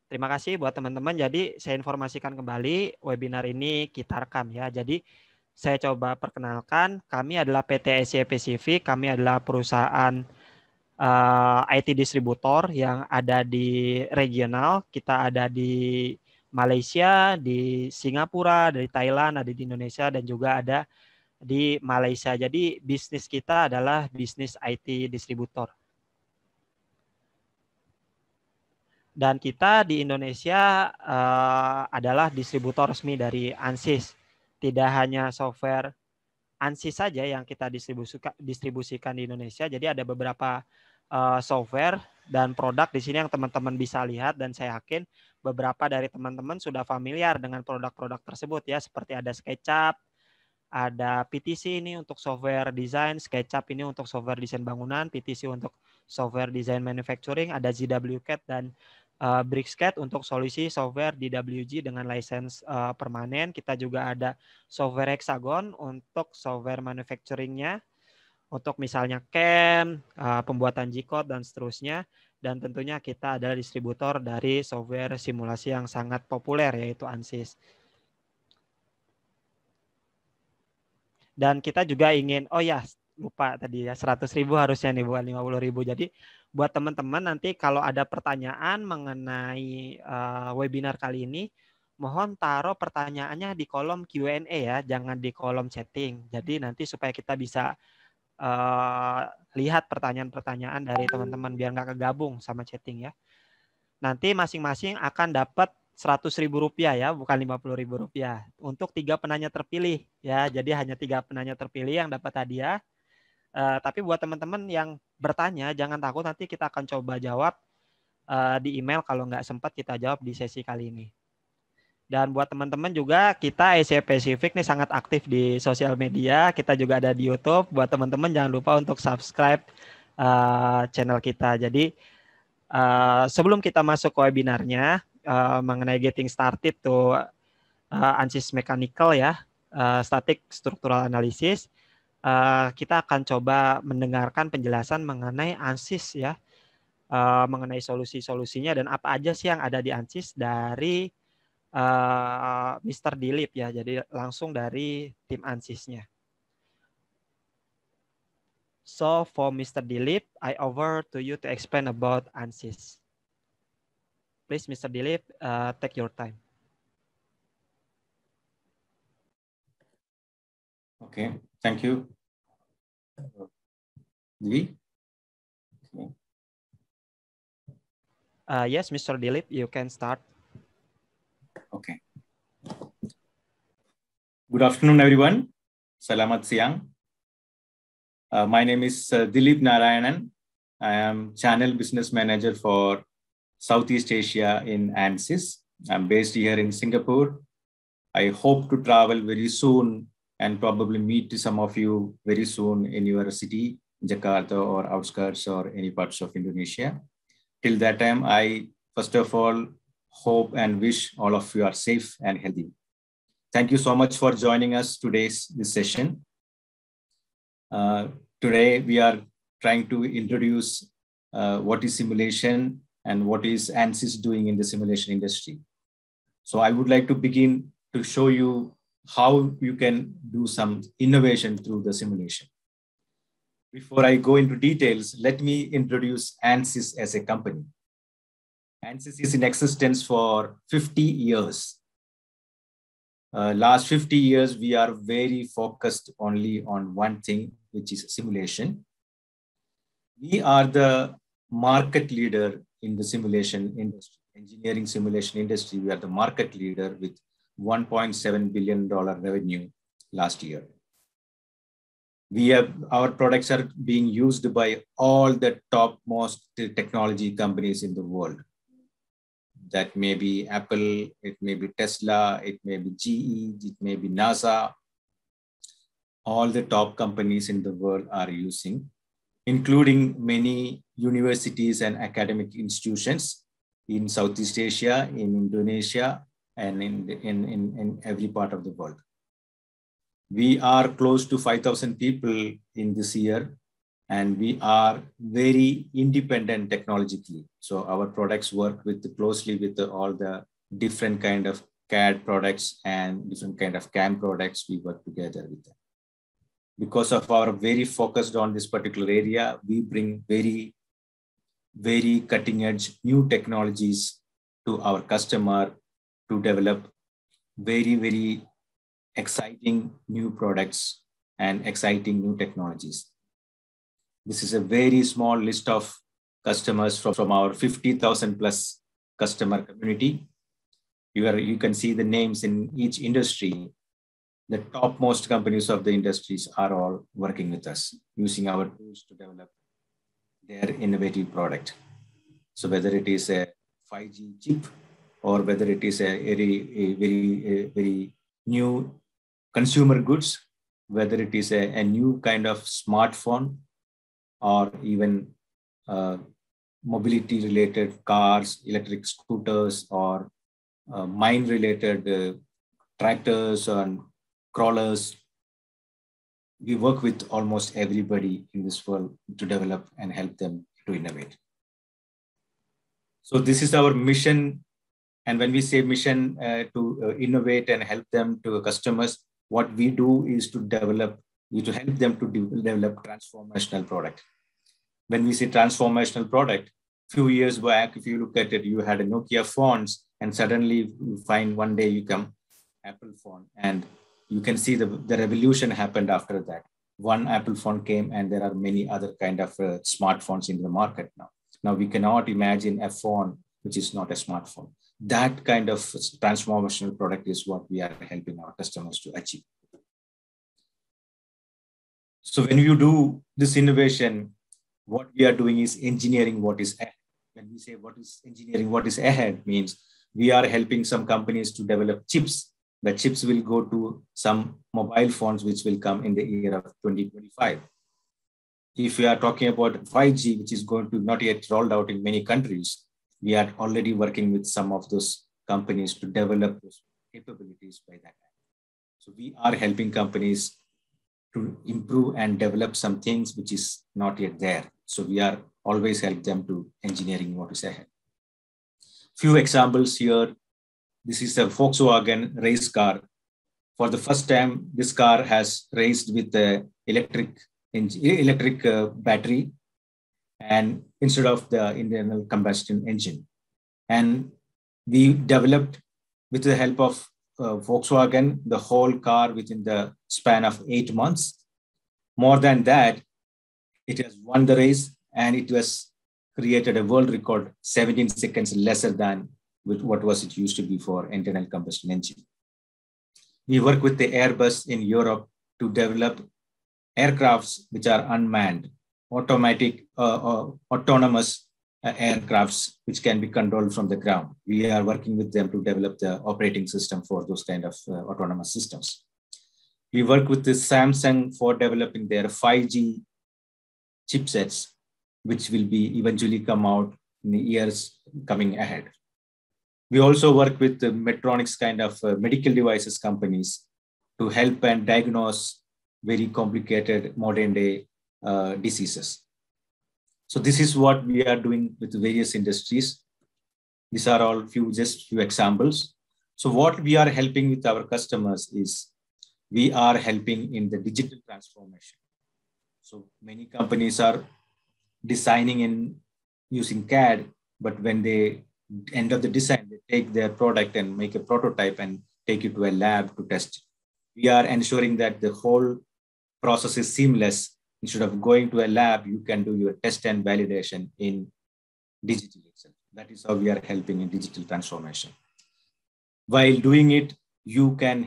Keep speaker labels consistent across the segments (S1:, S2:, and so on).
S1: Terima kasih buat teman-teman. Jadi saya informasikan kembali webinar ini kita rekam ya. Jadi saya coba perkenalkan, kami adalah PT Asia Pacific, kami adalah perusahaan IT distributor yang ada di regional. Kita ada di Malaysia, di Singapura, dari Thailand, ada di Indonesia, dan juga ada di Malaysia. Jadi bisnis kita adalah bisnis IT distributor. Dan kita di Indonesia adalah distributor resmi dari ANSYS. Tidak hanya software ANSYS saja yang kita distribusikan di Indonesia. Jadi ada beberapa software dan produk di sini yang teman-teman bisa lihat, dan saya yakin beberapa dari teman-teman sudah familiar dengan produk-produk tersebut ya, seperti ada SketchUp, ada PTC ini untuk software design, SketchUp ini untuk software desain bangunan, PTC untuk software design manufacturing, ada ZWCAD dan BricsCAD untuk solusi software DWG dengan license permanen. Kita juga ada software Hexagon untuk software manufacturing-nya, untuk misalnya CAM, pembuatan G-code dan seterusnya. Dan tentunya kita adalah distributor dari software simulasi yang sangat populer yaitu ANSYS. Dan kita juga ingin, oh ya lupa tadi ya, 100.000 harusnya nih, bukan 50.000. Jadi buat teman-teman nanti kalau ada pertanyaan mengenai webinar kali ini, mohon taruh pertanyaannya di kolom Q&A ya, jangan di kolom chatting. Jadi nanti supaya kita bisa lihat pertanyaan-pertanyaan dari teman-teman biar nggak kegabung sama chatting ya. Nanti masing-masing akan dapat Rp100.000 ya, bukan Rp50.000 untuk 3 penanya terpilih ya. Jadi hanya 3 penanya terpilih yang dapat hadiah. Tapi buat teman-teman yang bertanya jangan takut, nanti kita akan coba jawab di email, kalau nggak sempat kita jawab di sesi kali ini. Dan buat teman-teman juga, kita Asia Pacific nih sangat aktif di sosial media. Kita juga ada di YouTube. Buat teman-teman jangan lupa untuk subscribe channel kita. Jadi sebelum kita masuk ke webinarnya mengenai getting started to ANSYS Mechanical ya, Static Structural Analysis, kita akan coba mendengarkan penjelasan mengenai ANSYS ya, mengenai solusi-solusinya dan apa aja sih yang ada di ANSYS dari Mr. Dilip ya, jadi langsung dari tim ANSYS-nya. So for Mr. Dilip, I over to you to explain about ANSYS. Please, Mr. Dilip, take your time.
S2: Okay, thank you. Dili?
S1: Yes, Mr. Dilip, you can start.
S2: Okay. Good afternoon, everyone. Selamat siang. My name is Dilip Narayanan. I am Channel Business Manager for Southeast Asia in ANSYS. I'm based here in Singapore. I hope to travel very soon and probably meet some of you very soon in your city, Jakarta or outskirts or any parts of Indonesia. Till that time, I first of all hope and wish all of you are safe and healthy. Thank you so much for joining us today's this session. Today, we are trying to introduce what is simulation and what is ANSYS doing in the simulation industry. So I would like to begin to show you how you can do some innovation through the simulation. Before I go into details, let me introduce ANSYS as a company. ANSYS is in existence for 50 years. Last 50 years, we are very focused only on one thing, which is simulation. We are the market leader in the simulation industry, engineering simulation industry. We are the market leader with $1.7 billion revenue last year. Our products are being used by all the topmost technology companies in the world. That may be Apple, it may be Tesla, it may be GE, it may be NASA. All the top companies in the world are using, including many universities and academic institutions in Southeast Asia, in Indonesia, and in every part of the world. We are close to 5,000 people in this year, and we are very independent technologically. So our products work closely with all the different kind of CAD products and different kind of CAM products. We work together with them. Because of our very focused on this particular area, we bring very, very cutting edge new technologies to our customer to develop very, very exciting new products and exciting new technologies. This is a very small list of customers from our 50,000 plus customer community. You can see the names in each industry. The topmost companies of the industries are all working with us, using our tools to develop their innovative product. So whether it is a 5G chip or whether it is a very new consumer goods, whether it is a new kind of smartphone or even mobility related cars, electric scooters, or mine related tractors and crawlers. We work with almost everybody in this world to develop and help them to innovate. So this is our mission. And when we say mission to innovate and help them to customers, what we do is to help them to develop transformational product. When we say transformational product, few years back, if you look at it, you had a Nokia phones, and suddenly you find one day you come Apple phone, and you can see the revolution happened after that. One Apple phone came, and there are many other kind of smartphones in the market now. Now we cannot imagine a phone which is not a smartphone. That kind of transformational product is what we are helping our customers to achieve. So when you do this innovation, what we are doing is engineering what is ahead. When we say what is engineering, what is ahead means we are helping some companies to develop chips. The chips will go to some mobile phones which will come in the year of 2025. If we are talking about 5G, which is going to not yet rolled out in many countries, we are already working with some of those companies to develop those capabilities by that time. So we are helping companies to improve and develop some things which is not yet there. So we are always help them to engineering what is ahead. Few examples here. This is a Volkswagen race car. For the first time, this car has raced with the electric battery, and instead of the internal combustion engine. And we developed, with the help of Volkswagen, the whole car within the span of 8 months. More than that, it has won the race, and it was created a world record 17 seconds lesser than with what was it used to be for internal combustion engine. We work with the Airbus in Europe to develop aircrafts which are unmanned, autonomous aircrafts which can be controlled from the ground. We are working with them to develop the operating system for those kind of autonomous systems. We work with the Samsung for developing their 5G chipsets, which will be eventually come out in the years coming ahead. We also work with the Medtronics kind of medical devices companies to help and diagnose very complicated modern day diseases. So this is what we are doing with various industries. These are all just few examples. So what we are helping with our customers is we are helping in the digital transformation. So many companies are designing and using CAD, but when they end of the design, they take their product and make a prototype and take it to a lab to test it. We are ensuring that the whole process is seamless. Instead of going to a lab, you can do your test and validation in digital itself. That is how we are helping in digital transformation. While doing it, we can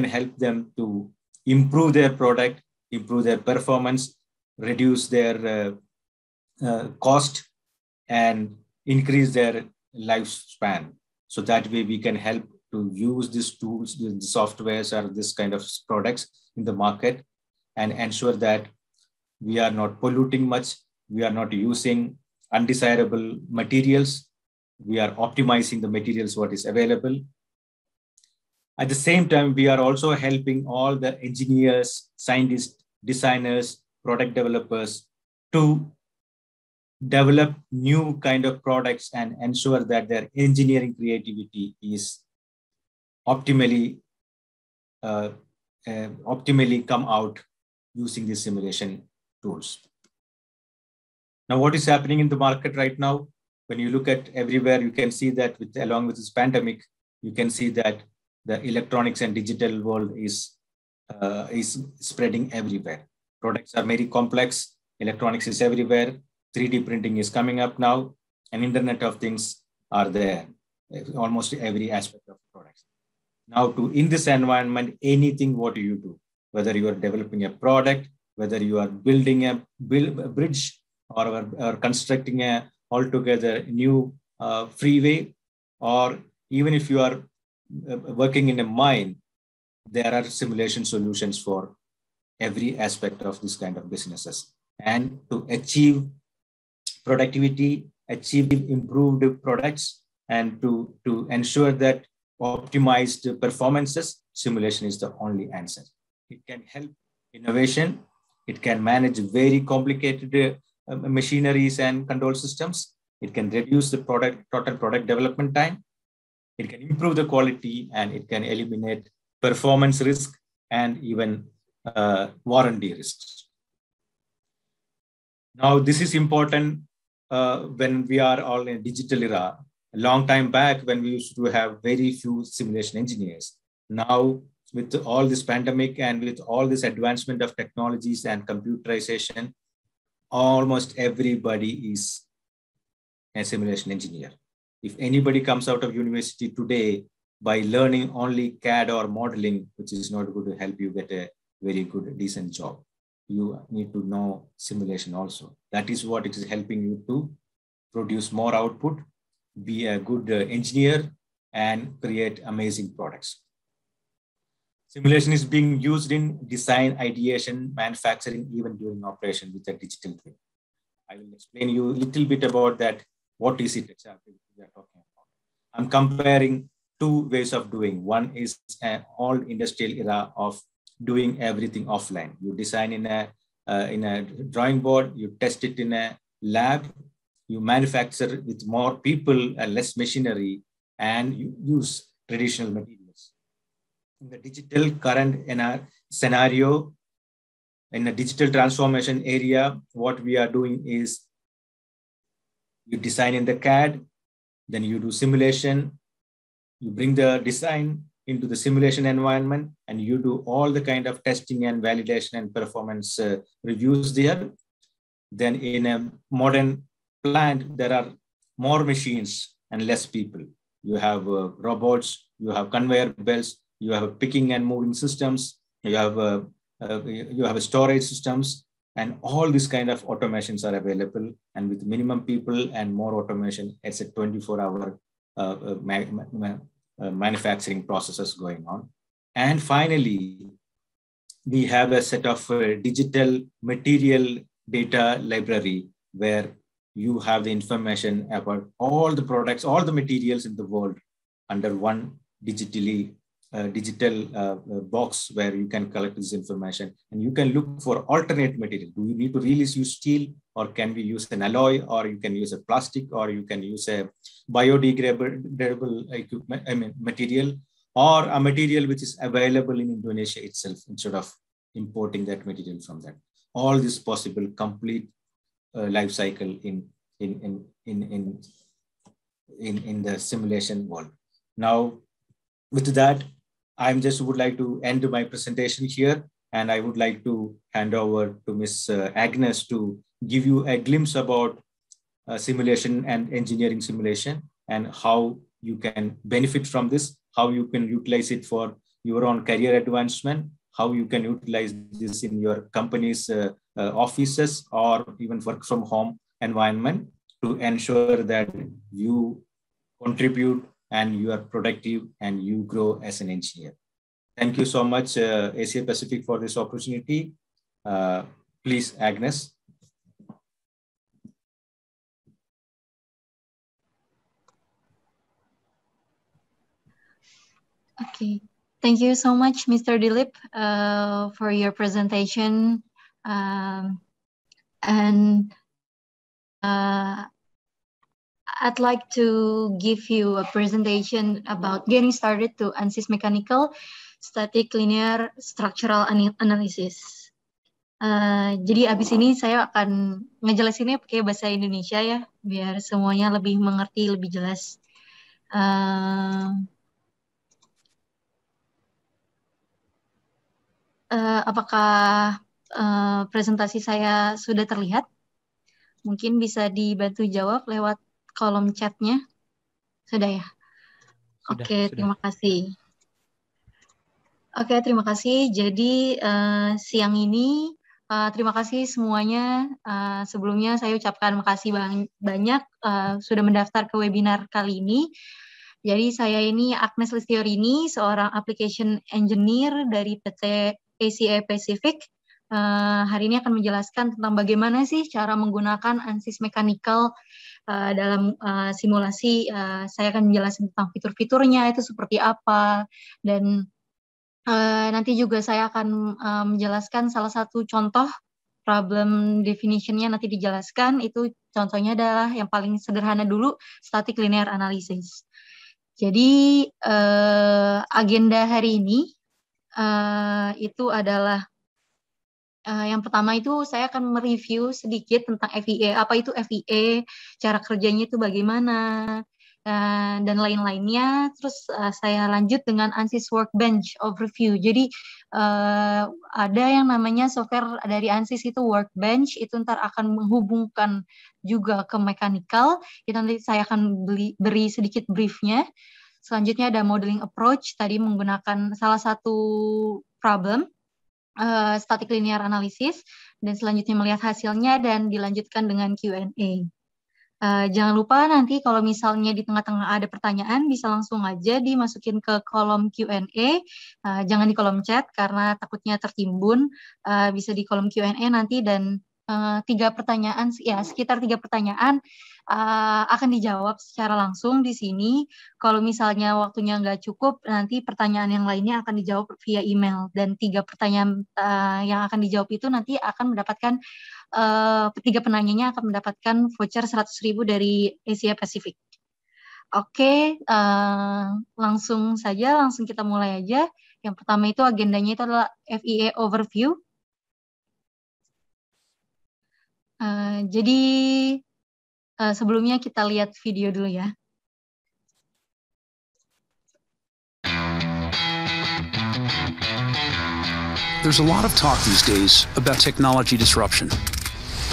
S2: help them to improve their product, improve their performance, reduce their cost, and increase their lifespan. So that way we can help to use these tools, the softwares or this kind of products in the market and ensure that we are not polluting much. We are not using undesirable materials. We are optimizing the materials, what is available. At the same time, we are also helping all the engineers, scientists, designers product developers to develop new kind of products and ensure that their engineering creativity is optimally come out using these simulation tools. Now, what is happening in the market right now? When you look at everywhere, you can see that along with this pandemic, you can see that the electronics and digital world is spreading everywhere. Products are very complex. Electronics is everywhere. 3D printing is coming up now, and Internet of Things are there. Almost every aspect of products. Now, in this environment, anything what you do, whether you are developing a product, whether you are building a bridge or constructing a altogether new freeway, or even if you are working in a mine, there are simulation solutions for every aspect of this kind of businesses. And to achieve productivity, achieve improved products, and to ensure that optimized performances, simulation is the only answer. It can help innovation. It can manage very complicated machineries and control systems. It can reduce the total product development time. It can improve the quality, and it can eliminate performance risk and even warranty risks. Now, this is important when we are all in a digital era. A long time back, when we used to have very few simulation engineers. Now, with all this pandemic and with all this advancement of technologies and computerization, almost everybody is a simulation engineer. If anybody comes out of university today by learning only CAD or modeling, which is not going to help you get a very good, decent job, you need to know simulation also. That is what it is helping you to produce more output, be a good engineer, and create amazing products. Simulation is being used in design, ideation, manufacturing, even during operation with a digital twin. I will explain you a little bit about that. What is it exactly we are talking about? I'm comparing two ways of doing. One is an old industrial era of doing everything offline. You design in a drawing board, you test it in a lab, you manufacture with more people and less machinery, and you use traditional materials. In the digital current scenario, in a digital transformation area, what we are doing is you design in the CAD, then you do simulation, you bring the design into the simulation environment, and you do all the kind of testing and validation and performance reviews there. Then in a modern plant, there are more machines and less people. You have robots, you have conveyor belts, you have picking and moving systems, you have storage systems, and all these kind of automations are available. And with minimum people and more automation, it's a 24-hour manufacturing processes going on. And finally, we have a set of digital material data library where you have the information about all the products, all the materials in the world under one digital box where you can collect this information, and you can look for alternate material. Do you need to really use steel, or can we use an alloy, or you can use a plastic, or you can use a biodegradable equipment, material, or a material which is available in Indonesia itself instead of importing that material from that. All this possible complete life cycle in the simulation world. Now, with that, I just would like to end my presentation here, and I would like to hand over to Ms. Agnes to give you a glimpse about simulation and engineering simulation and how you can benefit from this, how you can utilize it for your own career advancement, how you can utilize this in your company's offices or even work from home environment to ensure that you contribute and you are productive and you grow as an engineer. Thank you so much, Asia Pacific, for this opportunity. Please, Agnes.
S3: Okay, thank you so much, Mr. Dilip, for your presentation And I'd like to give you a presentation about getting started to ANSYS Mechanical Static Linear Structural Analysis. Jadi abis ini saya akan ngejelasinnya pakai bahasa Indonesia ya, biar semuanya lebih mengerti, lebih jelas. Apakah presentasi saya sudah terlihat? Mungkin bisa dibantu jawab lewat kolom chatnya. Sudah ya? Oke, terima kasih. Oke, terima kasih. Jadi siang ini terima kasih semuanya. Sebelumnya saya ucapkan makasih banyak sudah mendaftar ke webinar kali ini. Jadi saya ini Agnes Listiorini, seorang application engineer dari PT ACA Pacific. Hari ini akan menjelaskan tentang bagaimana sih cara menggunakan ANSYS Mechanical dalam simulasi. Saya akan menjelaskan tentang fitur-fiturnya itu seperti apa, dan nanti juga saya akan menjelaskan salah satu contoh problem definition-nya nanti dijelaskan. Itu contohnya adalah yang paling sederhana dulu, static linear analysis. Jadi agenda hari ini itu adalah yang pertama itu saya akan mereview sedikit tentang FEA, apa itu FEA, cara kerjanya itu bagaimana, dan lain-lainnya. Terus saya lanjut dengan ANSYS Workbench overview. Jadi ada yang namanya software dari ANSYS itu Workbench, itu ntar akan menghubungkan juga ke mechanical. Itu nanti saya akan beri sedikit briefnya. Selanjutnya ada modeling approach, tadi menggunakan salah satu problem, static linear analysis, dan selanjutnya melihat hasilnya dan dilanjutkan dengan Q&A. Jangan lupa nanti kalau misalnya di tengah-tengah ada pertanyaan bisa langsung aja dimasukin ke kolom Q&A, jangan di kolom chat karena takutnya tertimbun. Bisa di kolom Q&A nanti, dan 3 pertanyaan, ya sekitar 3 pertanyaan akan dijawab secara langsung di sini. Kalau misalnya waktunya nggak cukup, nanti pertanyaan yang lainnya akan dijawab via email, dan 3 pertanyaan yang akan dijawab itu nanti akan mendapatkan 3 penanyanya akan mendapatkan voucher 100.000 dari Asia Pacific. Oke, langsung kita mulai aja. Yang pertama itu agendanya itu adalah FEA overview. Jadi sebelumnya kita lihat video dulu ya.
S4: There's a lot of talk these days about technology disruption.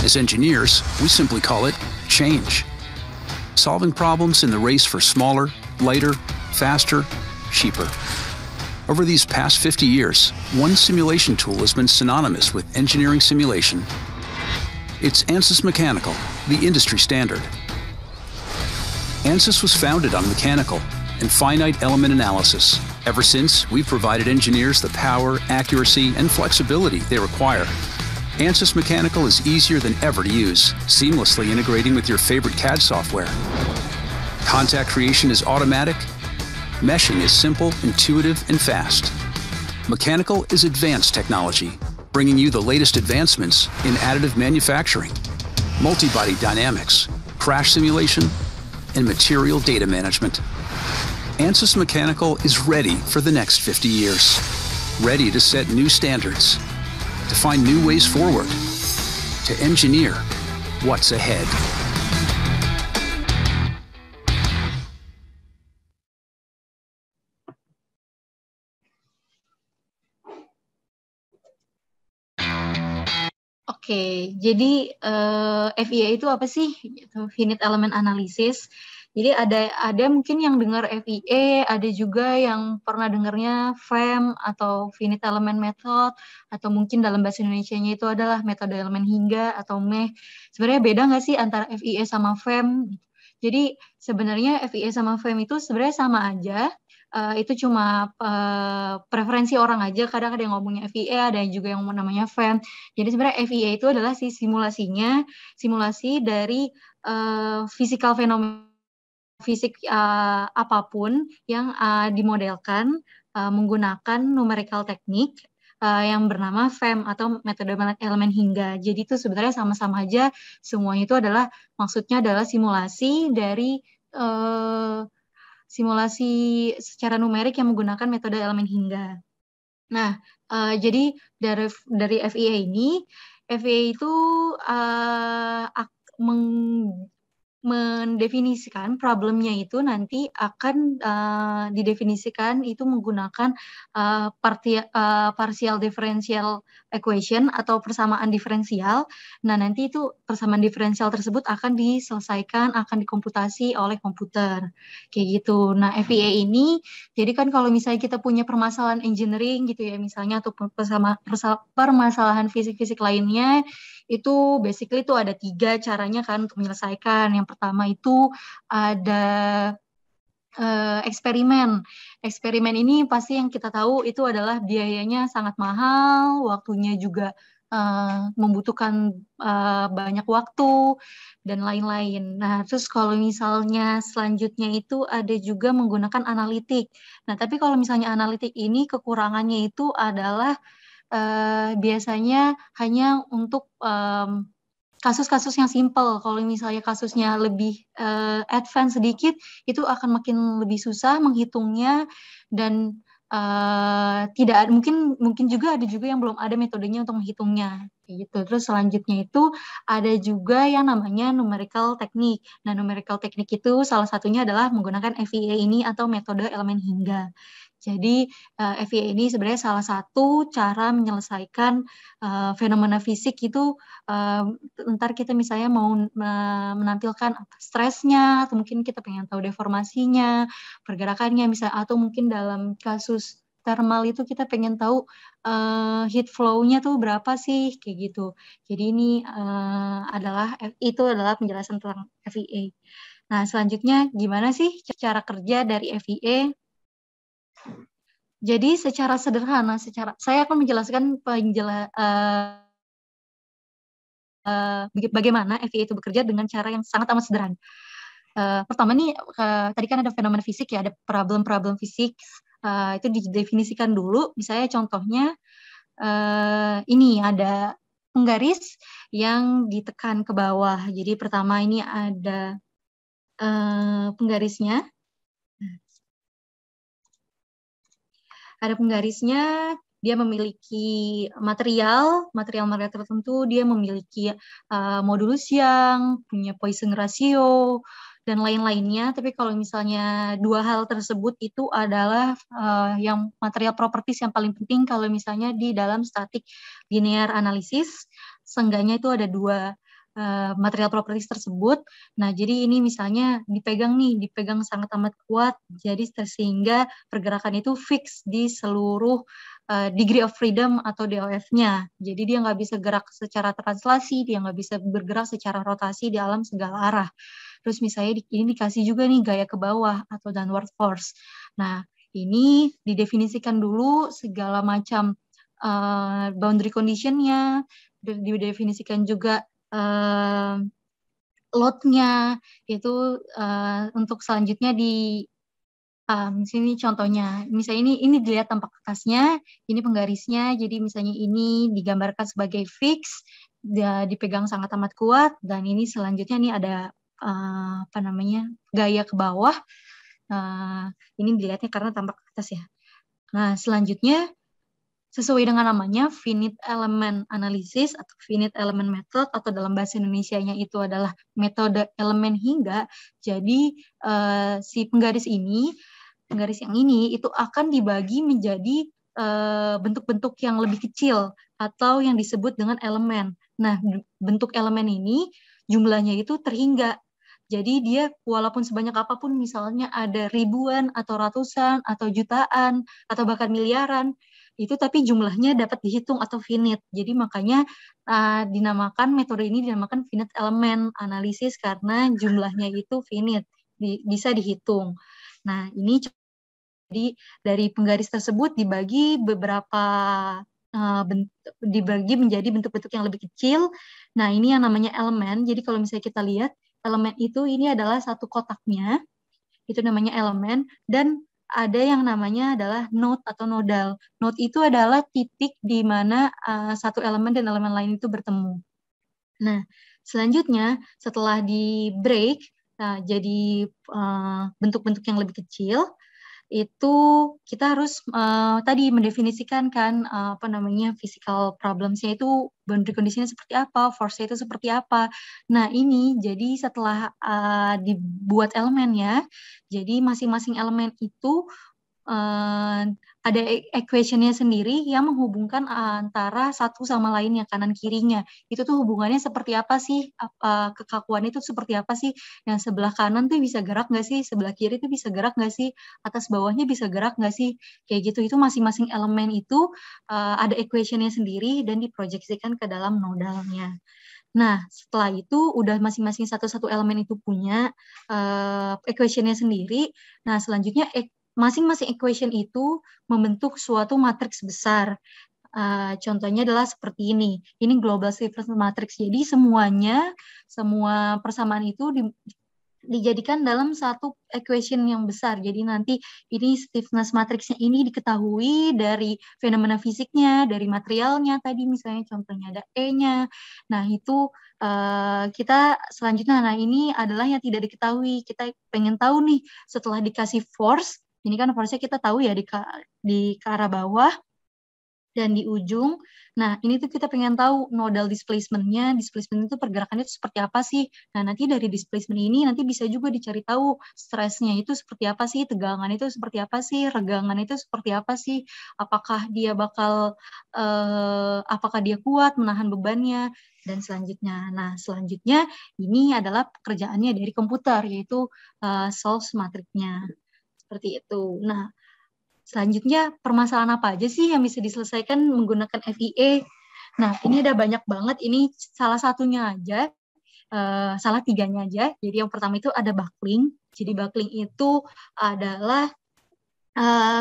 S4: As engineers, we simply call it change. Solving problems in the race for smaller, lighter, faster, cheaper. Over these past 50 years, one simulation tool has been synonymous with engineering simulation. It's ANSYS Mechanical, the industry standard. ANSYS was founded on mechanical and finite element analysis. Ever since, we've provided engineers the power, accuracy, and flexibility they require. ANSYS Mechanical is easier than ever to use, seamlessly integrating with your favorite CAD software. Contact creation is automatic. Meshing is simple, intuitive, and fast. Mechanical is advanced technology, bringing you the latest advancements in additive manufacturing, multi-body dynamics, crash simulation, and material data management. ANSYS Mechanical is ready for the next 50 years, ready to set new standards, to find new ways forward, to engineer what's ahead.
S3: Oke, jadi FEA itu apa sih? Finite Element Analysis. Jadi ada mungkin yang dengar FEA, ada juga yang pernah dengarnya FEM atau Finite Element Method, atau mungkin dalam bahasa Indonesianya itu adalah metode elemen hingga atau MEH. Sebenarnya beda nggak sih antara FEA sama FEM? Jadi sebenarnya FEA sama FEM itu sebenarnya sama aja. Itu cuma preferensi orang aja. Kadang ada yang ngomongnya FEA, ada yang juga yang namanya FEM. Jadi sebenarnya FEA itu adalah simulasi dari physical fenomena fisik apapun yang dimodelkan menggunakan numerical teknik yang bernama FEM atau metode elemen hingga. Jadi itu sebenarnya sama-sama aja, semuanya itu adalah maksudnya adalah simulasi dari simulasi secara numerik yang menggunakan metode elemen hingga. Nah, jadi dari FEA ini, FEA itu mendefinisikan problemnya itu nanti akan didefinisikan itu menggunakan partial differential equation atau persamaan diferensial. Nah, nanti itu persamaan diferensial tersebut akan diselesaikan, akan dikomputasi oleh komputer. Kayak gitu. Nah, FEA ini, jadi kan kalau misalnya kita punya permasalahan engineering gitu ya, misalnya atau permasalahan fisik-fisik lainnya, itu basically itu ada 3 caranya kan untuk menyelesaikan. Yang pertama itu ada eksperimen. Eksperimen ini pasti yang kita tahu itu adalah biayanya sangat mahal, waktunya juga membutuhkan banyak waktu dan lain-lain. Nah, terus kalau misalnya selanjutnya itu ada juga menggunakan analitik. Nah, tapi kalau misalnya analitik ini kekurangannya itu adalah biasanya hanya untuk kasus-kasus yang simple. Kalau misalnya kasusnya lebih advance sedikit, itu akan makin lebih susah menghitungnya dan tidak mungkin juga ada juga yang belum ada metodenya untuk menghitungnya. Gitu. Terus selanjutnya itu ada juga yang namanya numerical technique. Nah, numerical technique itu salah satunya adalah menggunakan FEA ini atau metode elemen hingga. Jadi FEA ini sebenarnya salah satu cara menyelesaikan fenomena fisik itu ntar kita misalnya mau menampilkan apa stresnya, atau mungkin kita pengen tahu deformasinya, pergerakannya misalnya, atau mungkin dalam kasus thermal itu kita pengen tahu heat flow-nya tuh berapa sih, kayak gitu. Jadi ini adalah penjelasan tentang FEA. Nah, selanjutnya gimana sih cara kerja dari FEA? Jadi secara sederhana, saya akan menjelaskan bagaimana FEA itu bekerja dengan cara yang sangat amat sederhana. Pertama nih, tadi kan ada fenomena fisik ya, ada problem fisik, itu didefinisikan dulu. Misalnya contohnya ini ada penggaris yang ditekan ke bawah. Jadi pertama ini ada penggarisnya. Ada penggarisnya, dia memiliki material tertentu, dia memiliki modulus yang punya Poisson ratio, dan lain-lainnya. Tapi kalau misalnya 2 hal tersebut itu adalah yang material properties yang paling penting kalau misalnya di dalam static linear analysis, seenggaknya itu ada 2 material properties tersebut. Nah, jadi ini misalnya dipegang sangat amat kuat, jadi sehingga pergerakan itu fix di seluruh degree of freedom atau DOF-nya. Jadi dia nggak bisa gerak secara translasi, dia nggak bisa bergerak secara rotasi di alam segala arah. Terus misalnya ini dikasih juga nih gaya ke bawah atau downward force. Nah, ini didefinisikan dulu segala macam boundary condition-nya, didefinisikan juga load-nya itu untuk selanjutnya di sini contohnya. Misalnya ini dilihat tampak kertasnya, ini penggarisnya. Jadi misalnya ini digambarkan sebagai fix, dipegang sangat amat kuat, dan ini selanjutnya ini ada gaya ke bawah. Ini dilihatnya karena tampak kertas ya. Nah, selanjutnya sesuai dengan namanya finite element analysis atau finite element method, atau dalam bahasa Indonesianya itu adalah metode elemen hingga. Jadi si penggaris yang ini itu akan dibagi menjadi bentuk-bentuk yang lebih kecil atau yang disebut dengan elemen. Nah, bentuk elemen ini jumlahnya itu terhingga. Jadi dia walaupun sebanyak apapun, misalnya ada ribuan atau ratusan atau jutaan atau bahkan miliaran, itu tapi jumlahnya dapat dihitung atau finite. Jadi makanya metode ini dinamakan finite element analysis karena jumlahnya itu finite, bisa dihitung. Nah, ini jadi dari penggaris tersebut dibagi dibagi menjadi bentuk-bentuk yang lebih kecil. Nah, ini yang namanya elemen. Jadi kalau misalnya kita lihat elemen itu, ini adalah satu kotaknya, itu namanya elemen, dan ada yang namanya adalah node atau nodal. Node itu adalah titik di mana satu elemen dan elemen lain itu bertemu. Nah, selanjutnya setelah di break, jadi bentuk-bentuk yang lebih kecil, itu kita harus tadi mendefinisikan kan physical problems-nya itu, boundary condition-nya seperti apa, force-nya itu seperti apa. Nah, ini jadi setelah dibuat elemennya, jadi masing-masing elemen itu ada equation-nya sendiri yang menghubungkan antara satu sama lainnya, kanan kirinya. Itu tuh hubungannya seperti apa sih? Kekakuannya itu seperti apa sih? Yang sebelah kanan tuh bisa gerak nggak sih? Sebelah kiri tuh bisa gerak nggak sih? Atas bawahnya bisa gerak nggak sih? Kayak gitu. Itu masing-masing elemen itu ada equation-nya sendiri dan diproyeksikan ke dalam nodalnya. Nah, setelah itu udah masing-masing satu-satu elemen itu punya equation-nya sendiri. Nah, selanjutnya masing-masing equation itu membentuk suatu matriks besar. Contohnya adalah seperti ini. Ini global stiffness matrix. Jadi semua persamaan itu dijadikan dalam satu equation yang besar. Jadi nanti ini stiffness matrixnya ini diketahui dari fenomena fisiknya, dari materialnya tadi misalnya contohnya ada E-nya. Nah itu kita selanjutnya, nah ini adalah yang tidak diketahui. Kita pengen tahu nih setelah dikasih force, ini kan force-nya kita tahu ya di ke arah bawah dan di ujung. Nah, ini tuh kita pengen tahu nodal displacement-nya. Displacement itu pergerakannya itu seperti apa sih? Nah, nanti dari displacement ini nanti bisa juga dicari tahu stresnya itu seperti apa sih, tegangan itu seperti apa sih, regangan itu seperti apa sih, apakah dia apakah dia kuat menahan bebannya, dan selanjutnya. Nah, selanjutnya ini adalah pekerjaannya dari komputer, yaitu solve matrixnya. Seperti itu. Nah, selanjutnya permasalahan apa aja sih yang bisa diselesaikan menggunakan FEA? Nah, ini ada banyak banget. Ini salah satunya aja, salah tiganya aja. Jadi yang pertama itu ada buckling. Jadi buckling itu adalah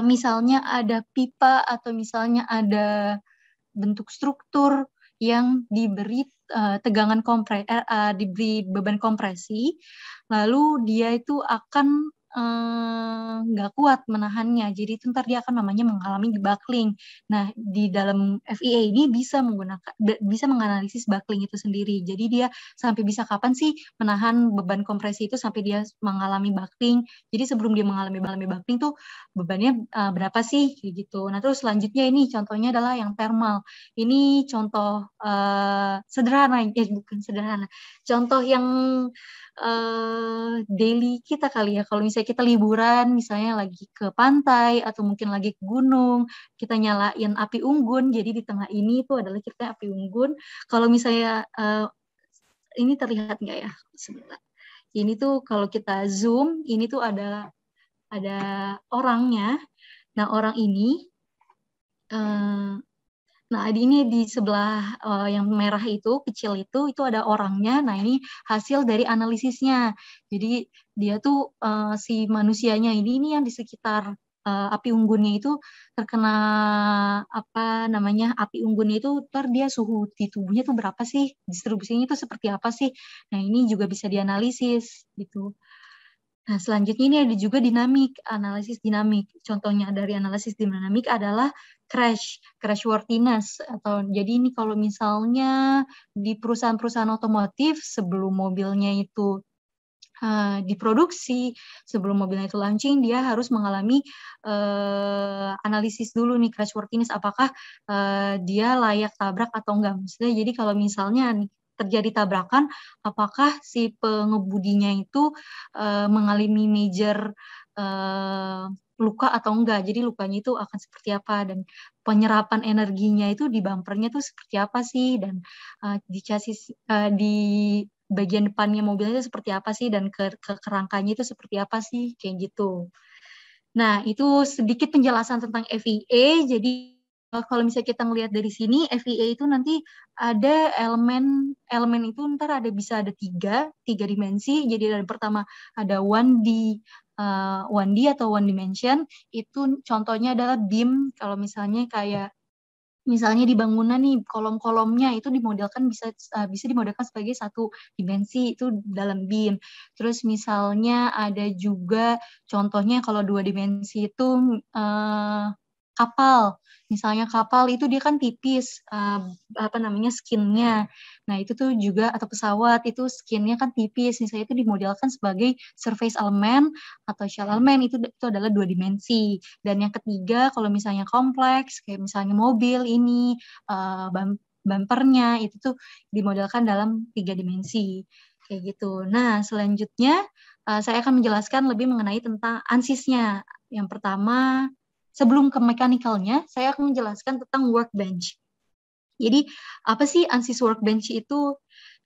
S3: misalnya ada pipa atau misalnya ada bentuk struktur yang diberi tegangan diberi beban kompresi, lalu dia itu akan nggak kuat menahannya, jadi itu ntar dia akan namanya mengalami buckling. Nah, di dalam FEA ini bisa menganalisis buckling itu sendiri. Jadi dia sampai bisa kapan sih menahan beban kompresi itu sampai dia mengalami buckling. Jadi sebelum dia mengalami buckling tuh bebannya berapa sih gitu. Nah, terus selanjutnya ini contohnya adalah yang thermal. Ini contoh sederhana, bukan sederhana. Contoh yang daily kita kali ya, kalau misalnya kita liburan, misalnya lagi ke pantai atau mungkin lagi ke gunung, kita nyalain api unggun, jadi di tengah ini itu adalah kita api unggun. Kalau misalnya ini terlihat nggak ya? Sebentar. Ini tuh kalau kita zoom, ini tuh ada orangnya. Nah, orang ini nah, ini di sebelah yang merah itu, kecil itu ada orangnya. Nah, ini hasil dari analisisnya. Jadi, dia tuh si manusianya ini yang di sekitar api unggunnya itu terkena api unggunnya itu, dia suhu di tubuhnya tuh berapa sih? Distribusinya itu seperti apa sih? Nah, ini juga bisa dianalisis gitu. Nah, selanjutnya ini ada juga analisis dinamik. Contohnya dari analisis dinamik adalah crashworthiness. Jadi ini kalau misalnya di perusahaan-perusahaan otomotif sebelum mobilnya itu diproduksi, sebelum mobilnya itu launching, dia harus mengalami analisis dulu nih crashworthiness, apakah dia layak tabrak atau enggak. Maksudnya jadi kalau misalnya terjadi tabrakan, apakah si pengemudinya itu mengalami major luka atau enggak. Jadi lukanya itu akan seperti apa, dan penyerapan energinya itu di bumpernya itu seperti apa sih, dan di chassis di bagian depannya mobilnya itu seperti apa sih, dan ke kerangkanya itu seperti apa sih, kayak gitu. Nah, itu sedikit penjelasan tentang FEA. Jadi kalau misalnya kita ngelihat dari sini, FEA itu nanti ada elemen itu ntar bisa ada tiga dimensi. Jadi yang pertama ada 1D atau one dimension. Itu contohnya adalah beam. Kalau misalnya kayak Misalnya di bangunan nih, kolom-kolomnya itu dimodelkan bisa dimodelkan sebagai satu dimensi itu dalam BIM. Terus misalnya ada juga contohnya kalau 2 dimensi itu kapal. Misalnya kapal itu dia kan tipis, skinnya. Nah itu tuh juga, atau pesawat itu skinnya kan tipis. Misalnya itu dimodelkan sebagai surface element atau shell element, itu adalah 2 dimensi. Dan yang ketiga, kalau misalnya kompleks, kayak misalnya mobil ini, bumpernya, itu tuh dimodelkan dalam 3 dimensi. Kayak gitu. Nah selanjutnya, saya akan menjelaskan lebih mengenai tentang ANSYS-nya. Yang pertama, sebelum ke mechanical-nya, saya akan menjelaskan tentang workbench. Jadi, apa sih ANSYS Workbench itu?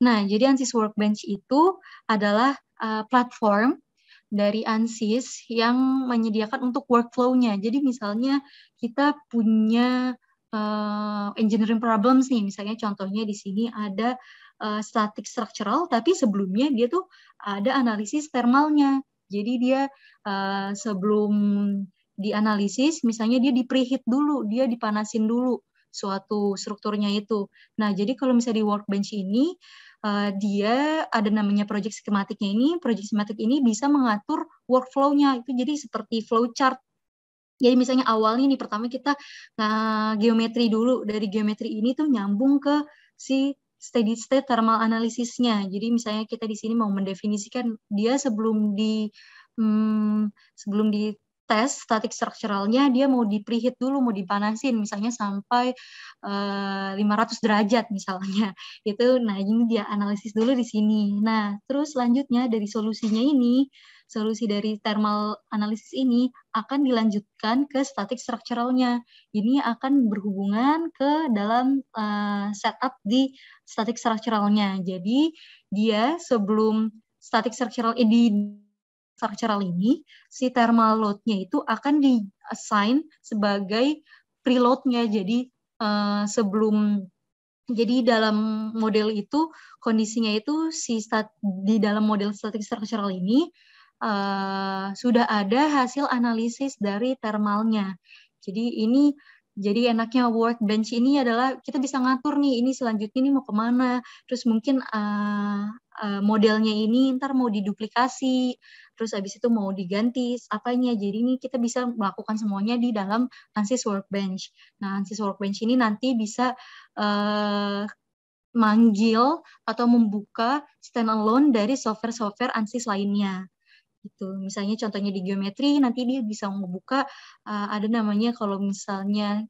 S3: Nah, jadi ANSYS Workbench itu adalah platform dari ANSYS yang menyediakan untuk workflow-nya. Jadi, misalnya kita punya engineering problems nih, misalnya contohnya di sini ada static structural, tapi sebelumnya dia tuh ada analisis thermalnya. Jadi, dia sebelum dianalisis, misalnya dia di preheat dulu, dia dipanasin dulu suatu strukturnya itu. Nah, jadi kalau misalnya di workbench ini, dia ada namanya project schematic-nya ini. Project schematic ini bisa mengatur workflow-nya. Itu jadi seperti flowchart. Jadi misalnya awalnya nih, pertama kita geometri dulu. Dari geometri ini tuh nyambung ke si steady state thermal analysis-nya. Jadi misalnya kita di sini mau mendefinisikan dia sebelum di tes static structuralnya, dia mau di preheat dulu, mau dipanasin misalnya sampai 500 derajat misalnya. Itu, nah ini dia analisis dulu di sini. Nah, terus selanjutnya dari solusinya ini, solusi dari thermal analysis ini akan dilanjutkan ke static structuralnya. Ini akan berhubungan ke dalam setup di static structuralnya. Jadi dia sebelum static structural ini, si thermal load-nya itu akan di-assign sebagai preload-nya. Jadi jadi dalam model itu, kondisinya itu di dalam model static structural ini sudah ada hasil analisis dari thermalnya. Jadi enaknya workbench ini adalah kita bisa ngatur nih, ini selanjutnya ini mau kemana, terus mungkin modelnya ini ntar mau diduplikasi, terus habis itu mau diganti apanya. Jadi ini kita bisa melakukan semuanya di dalam ANSYS Workbench. Nah, ANSYS Workbench ini nanti bisa manggil atau membuka standalone dari software-software ANSYS lainnya. Gitu. Misalnya contohnya di geometri, nanti dia bisa membuka ada namanya kalau misalnya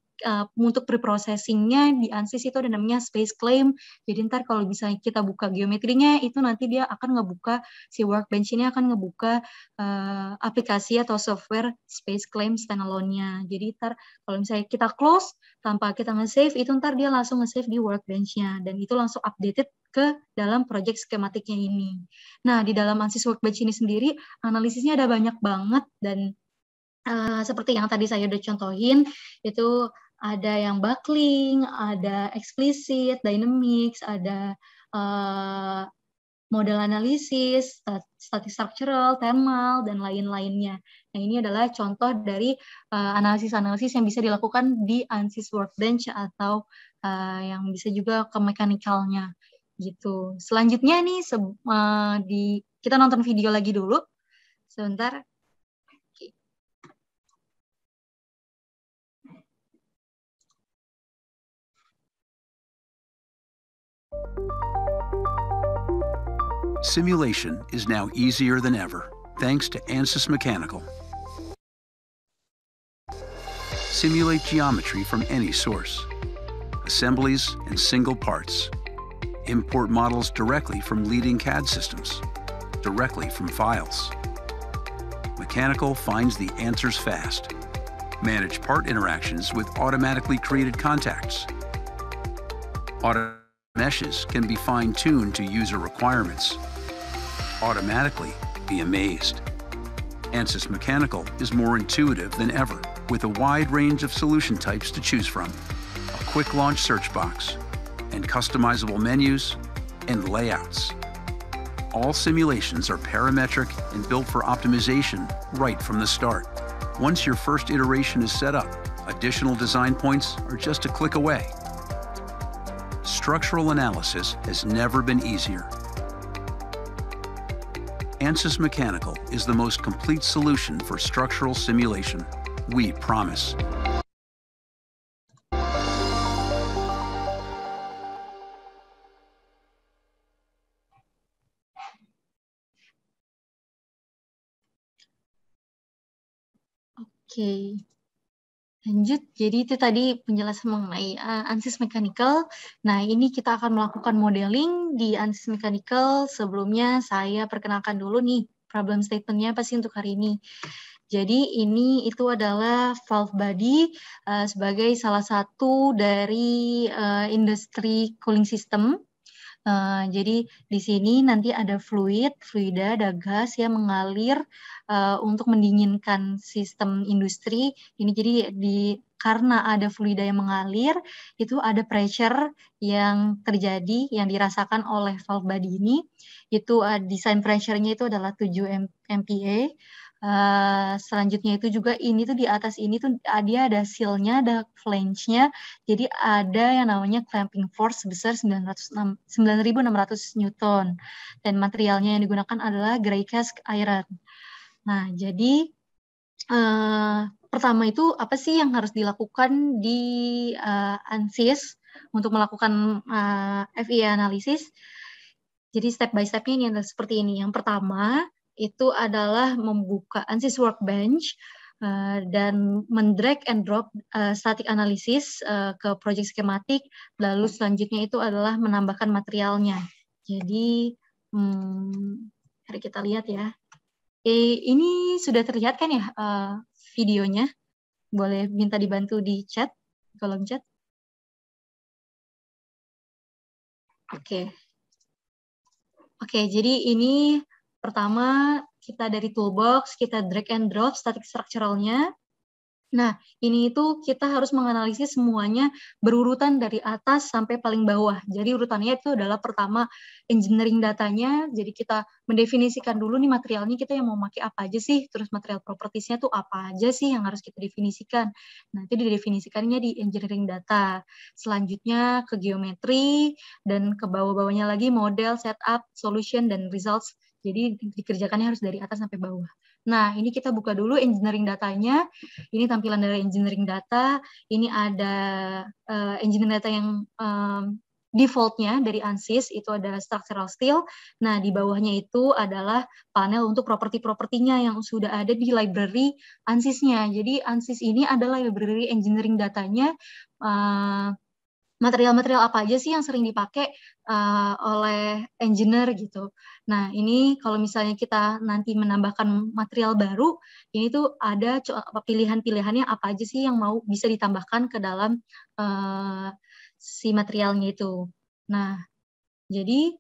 S3: untuk preprocessingnya di ANSYS itu ada namanya space claim. Jadi ntar kalau misalnya kita buka geometrinya, itu nanti dia akan ngebuka, si workbench ini akan ngebuka aplikasi atau software space claim standalone-nya. Jadi ntar kalau misalnya kita close tanpa kita nge-save, itu ntar dia langsung nge-save di workbench-nya, dan itu langsung updated ke dalam project skematiknya ini. Nah, di dalam ANSYS Workbench ini sendiri, analisisnya ada banyak banget, dan seperti yang tadi saya udah contohin, itu ada yang backlink, ada explicit, dynamics, ada model analisis, static structural, thermal, dan lain-lainnya. Nah, ini adalah contoh dari analisis-analisis yang bisa dilakukan di ANSYS Workbench, atau yang bisa juga ke mechanical-nya. Gitu. Selanjutnya nih, kita nonton video lagi dulu. Sebentar.
S4: Simulation is now easier than ever, thanks to ANSYS Mechanical. Simulate geometry from any source, assemblies and single parts. Import models directly from leading CAD systems, directly from files. Mechanical finds the answers fast. Manage part interactions with automatically created contacts. Auto meshes can be fine-tuned to user requirements. Automatically be amazed. ANSYS Mechanical is more intuitive than ever, with a wide range of solution types to choose from, a quick launch search box, and customizable menus and layouts. All simulations are parametric and built for optimization right from the start. Once your first iteration is set up, Additional design points are just a click away. Structural analysis has never been easier. ANSYS Mechanical is the most complete solution for structural simulation. We promise.
S3: Oke, lanjut. Jadi itu tadi penjelasan mengenai ANSYS Mechanical. Nah, ini kita akan melakukan modeling di ANSYS Mechanical. Sebelumnya saya perkenalkan dulu nih problem statement-nya apa sih untuk hari ini. Jadi itu adalah valve body sebagai salah satu dari industri cooling system. Jadi di sini nanti ada fluida, ada gas yang mengalir untuk mendinginkan sistem industri. Ini jadi karena ada fluida yang mengalir, itu ada pressure yang terjadi, yang dirasakan oleh valve body ini. Itu design pressure-nya itu adalah 7 MPa. Selanjutnya itu juga ini tuh di atas ini tuh dia ada seal-nya, ada flange-nya. Jadi ada yang namanya clamping force sebesar 9.600 Newton. Dan materialnya yang digunakan adalah gray cast iron. Nah, jadi pertama itu apa sih yang harus dilakukan di ANSYS untuk melakukan FEA analisis? Jadi step by step-nya ini adalah seperti ini. Yang pertama itu adalah membuka ANSYS Workbench dan mendrag and drop static analysis ke project schematic, lalu selanjutnya itu adalah menambahkan materialnya. Jadi mari kita lihat ya. Ini sudah terlihat kan ya videonya? Boleh minta dibantu di chat, kolom chat. Oke, jadi ini pertama, kita dari toolbox, kita drag and drop static structural-nya. Nah, ini itu kita harus menganalisis semuanya berurutan dari atas sampai paling bawah. Jadi urutannya itu adalah pertama engineering datanya, jadi kita mendefinisikan dulu nih materialnya kita yang mau pakai apa aja sih, terus material properties-nya tuh apa aja sih yang harus kita definisikan. Nah, itu didefinisikannya di engineering data. Selanjutnya ke geometri, dan ke bawah-bawahnya lagi model, setup, solution, dan results. Jadi dikerjakannya harus dari atas sampai bawah. Nah, ini kita buka dulu engineering datanya. Ini tampilan dari engineering data. Ini ada engineering data yang default-nya dari ANSYS, itu ada structural steel. Nah, di bawahnya itu adalah panel untuk properti-propertinya yang sudah ada di library ANSYS-nya. Jadi ANSYS ini adalah library engineering datanya, material-material apa aja sih yang sering dipakai oleh engineer gitu. Nah, ini kalau misalnya kita nanti menambahkan material baru, ini tuh ada pilihan-pilihannya apa aja sih yang mau bisa ditambahkan ke dalam si materialnya itu. Nah, jadi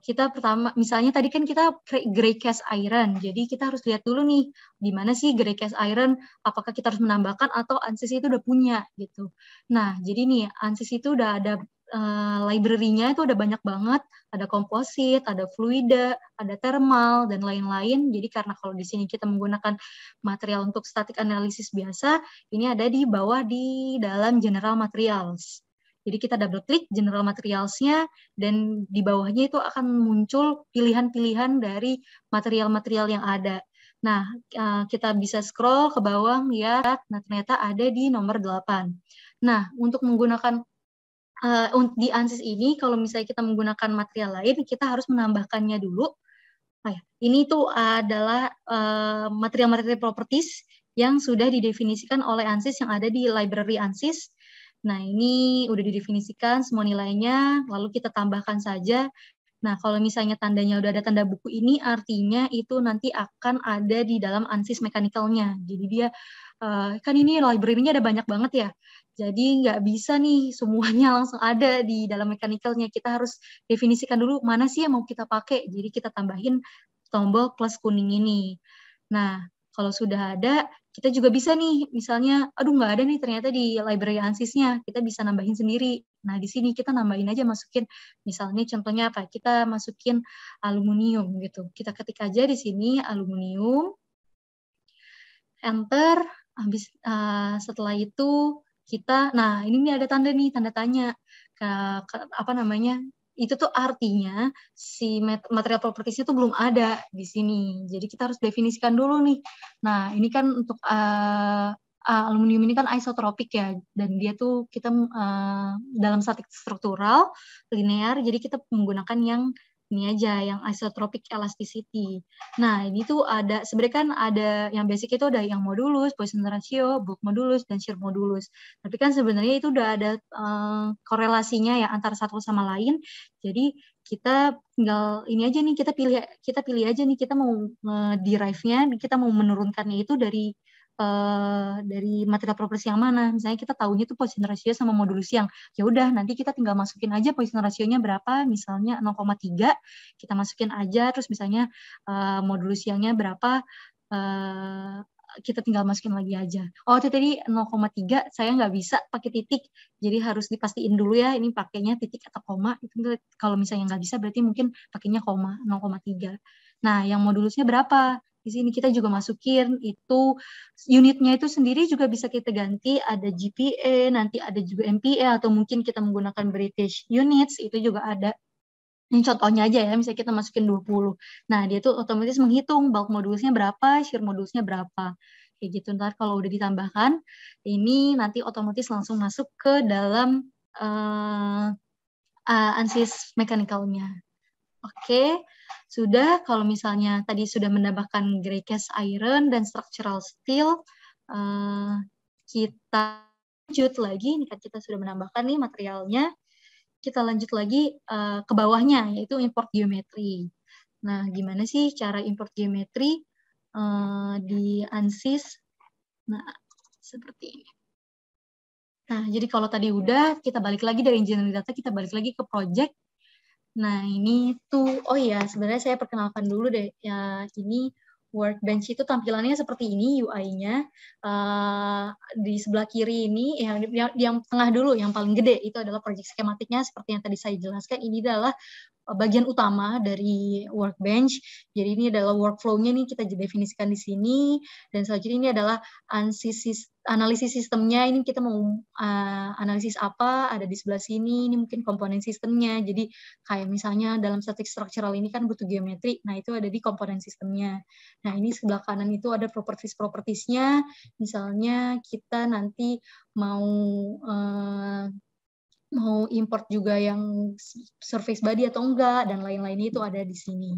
S3: kita pertama, misalnya tadi kan kita gray cast iron, jadi kita harus lihat dulu nih, di mana sih gray cast iron, apakah kita harus menambahkan atau ANSYS itu udah punya, gitu. Nah, jadi nih, ANSYS itu udah ada library-nya itu udah banyak banget, ada komposit, ada fluida, ada thermal, dan lain-lain. Jadi karena kalau di sini kita menggunakan material untuk static analysis biasa, ini ada di bawah di dalam general materials. Jadi kita double klik general materials-nya, dan di bawahnya itu akan muncul pilihan-pilihan dari material-material yang ada. Nah, kita bisa scroll ke bawah, lihat, nah ternyata ada di nomor 8. Nah, untuk menggunakan di ANSYS ini, kalau misalnya kita menggunakan material lain, kita harus menambahkannya dulu. Nah, ini tuh adalah material-material properties yang sudah didefinisikan oleh ANSYS yang ada di library ANSYS. Nah, ini udah didefinisikan semua nilainya, lalu kita tambahkan saja. Nah, kalau misalnya tandanya udah ada tanda buku ini, artinya itu nanti akan ada di dalam ANSYS Mechanical-nya. Jadi dia, kan ini library-nya ada banyak banget ya, jadi nggak bisa nih semuanya langsung ada di dalam Mechanical-nya. Kita harus definisikan dulu mana sih yang mau kita pakai, jadi kita tambahin tombol plus kuning ini. Nah, kalau sudah ada, kita juga bisa nih, misalnya, aduh nggak ada nih ternyata di library ANSYS-nya, kita bisa nambahin sendiri. Nah, di sini kita nambahin aja, masukin, misalnya contohnya apa? Kita masukin aluminium gitu. Kita ketik aja di sini aluminium, enter, Setelah itu kita, nah ini ada tanda nih, tanda tanya. Apa namanya? Itu tuh artinya si material propertiesnya tuh belum ada di sini. Jadi kita harus definisikan dulu nih. Nah, ini kan untuk aluminium ini kan isotropik ya, dan dia tuh kita dalam statik struktural linear, jadi kita menggunakan yang ini aja, yang isotropic elasticity. Nah, ini tuh ada, sebenarnya kan ada yang basic itu ada yang modulus, Poisson ratio, bulk modulus, dan shear modulus. Tapi kan sebenarnya itu udah ada korelasinya ya antara satu sama lain. Jadi kita tinggal ini aja nih, kita pilih aja nih, kita mau derive-nya, kita mau menurunkannya itu dari material properties yang mana. Misalnya kita tahunya itu Poisson ratio sama modulus yang ya udah nanti kita tinggal masukin aja Poisson ratio-nya berapa, misalnya 0,3 kita masukin aja, terus misalnya modulus yang-nya berapa, kita tinggal masukin lagi aja. Oh, itu tadi 0,3 saya nggak bisa pakai titik, jadi harus dipastiin dulu ya ini pakainya titik atau koma. Itu kalau misalnya nggak bisa berarti mungkin pakainya koma 0,3. Nah, yang modulusnya berapa? Di sini kita juga masukin itu unitnya itu sendiri juga bisa kita ganti, ada GPA, nanti ada juga MPa, atau mungkin kita menggunakan British units, itu juga ada. Ini contohnya aja ya, misalnya kita masukin 20. Nah, dia tuh otomatis menghitung bulk modulusnya berapa, shear modulusnya berapa. Kayak gitu, ntar kalau udah ditambahkan, ini nanti otomatis langsung masuk ke dalam ANSYS mechanical-nya. Oke, sudah. Kalau misalnya tadi sudah menambahkan gray cast iron dan structural steel, kita lanjut lagi. Ini kan kita sudah menambahkan nih materialnya. Kita lanjut lagi ke bawahnya, yaitu import geometry. Nah, gimana sih cara import geometry di ANSYS? Nah, seperti ini. Nah, jadi kalau tadi udah, kita balik lagi dari engineering data, kita balik lagi ke project. Nah, ini tuh, oh ya, sebenarnya saya perkenalkan dulu deh. Ya, ini Workbench itu tampilannya seperti ini, UI-nya. Di sebelah kiri ini, yang tengah dulu, yang paling gede, itu adalah project skematiknya, seperti yang tadi saya jelaskan. Ini adalah bagian utama dari Workbench. Jadi ini adalah workflow-nya nih kita definisikan di sini, dan selanjutnya ini adalah analisis sistemnya. Ini kita mau analisis apa, ada di sebelah sini, ini mungkin komponen sistemnya. Jadi kayak misalnya dalam static structural ini kan butuh geometri, nah itu ada di komponen sistemnya. Nah ini sebelah kanan itu ada properties-nya, misalnya kita nanti mau import juga yang surface body atau enggak, dan lain-lainnya itu ada di sini.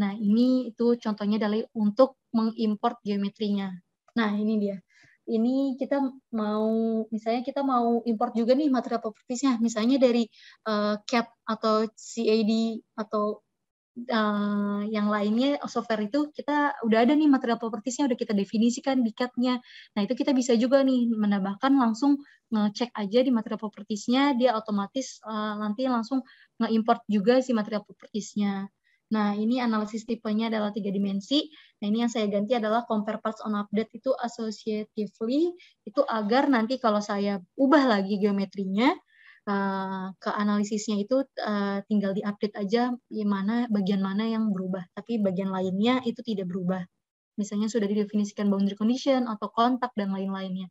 S3: Nah, ini itu contohnya adalah untuk mengimport geometrinya. Nah, ini dia. Ini kita mau, misalnya kita mau import juga nih material properties-nya, misalnya dari CAD atau CAD atau yang lainnya software itu kita udah ada nih material properties-nya, udah kita definisikan di CAD-nya. Nah, itu kita bisa juga nih menambahkan, langsung ngecek aja di material properties-nya, dia otomatis nanti langsung nge-import juga si material properties-nya. Nah, ini analisis tipenya adalah 3 dimensi. Nah, ini yang saya ganti adalah compare parts on update itu associatively, itu agar nanti kalau saya ubah lagi geometrinya, ke analisisnya itu tinggal diupdate aja bagian mana yang berubah, tapi bagian lainnya itu tidak berubah. Misalnya sudah didefinisikan boundary condition atau kontak dan lain-lainnya.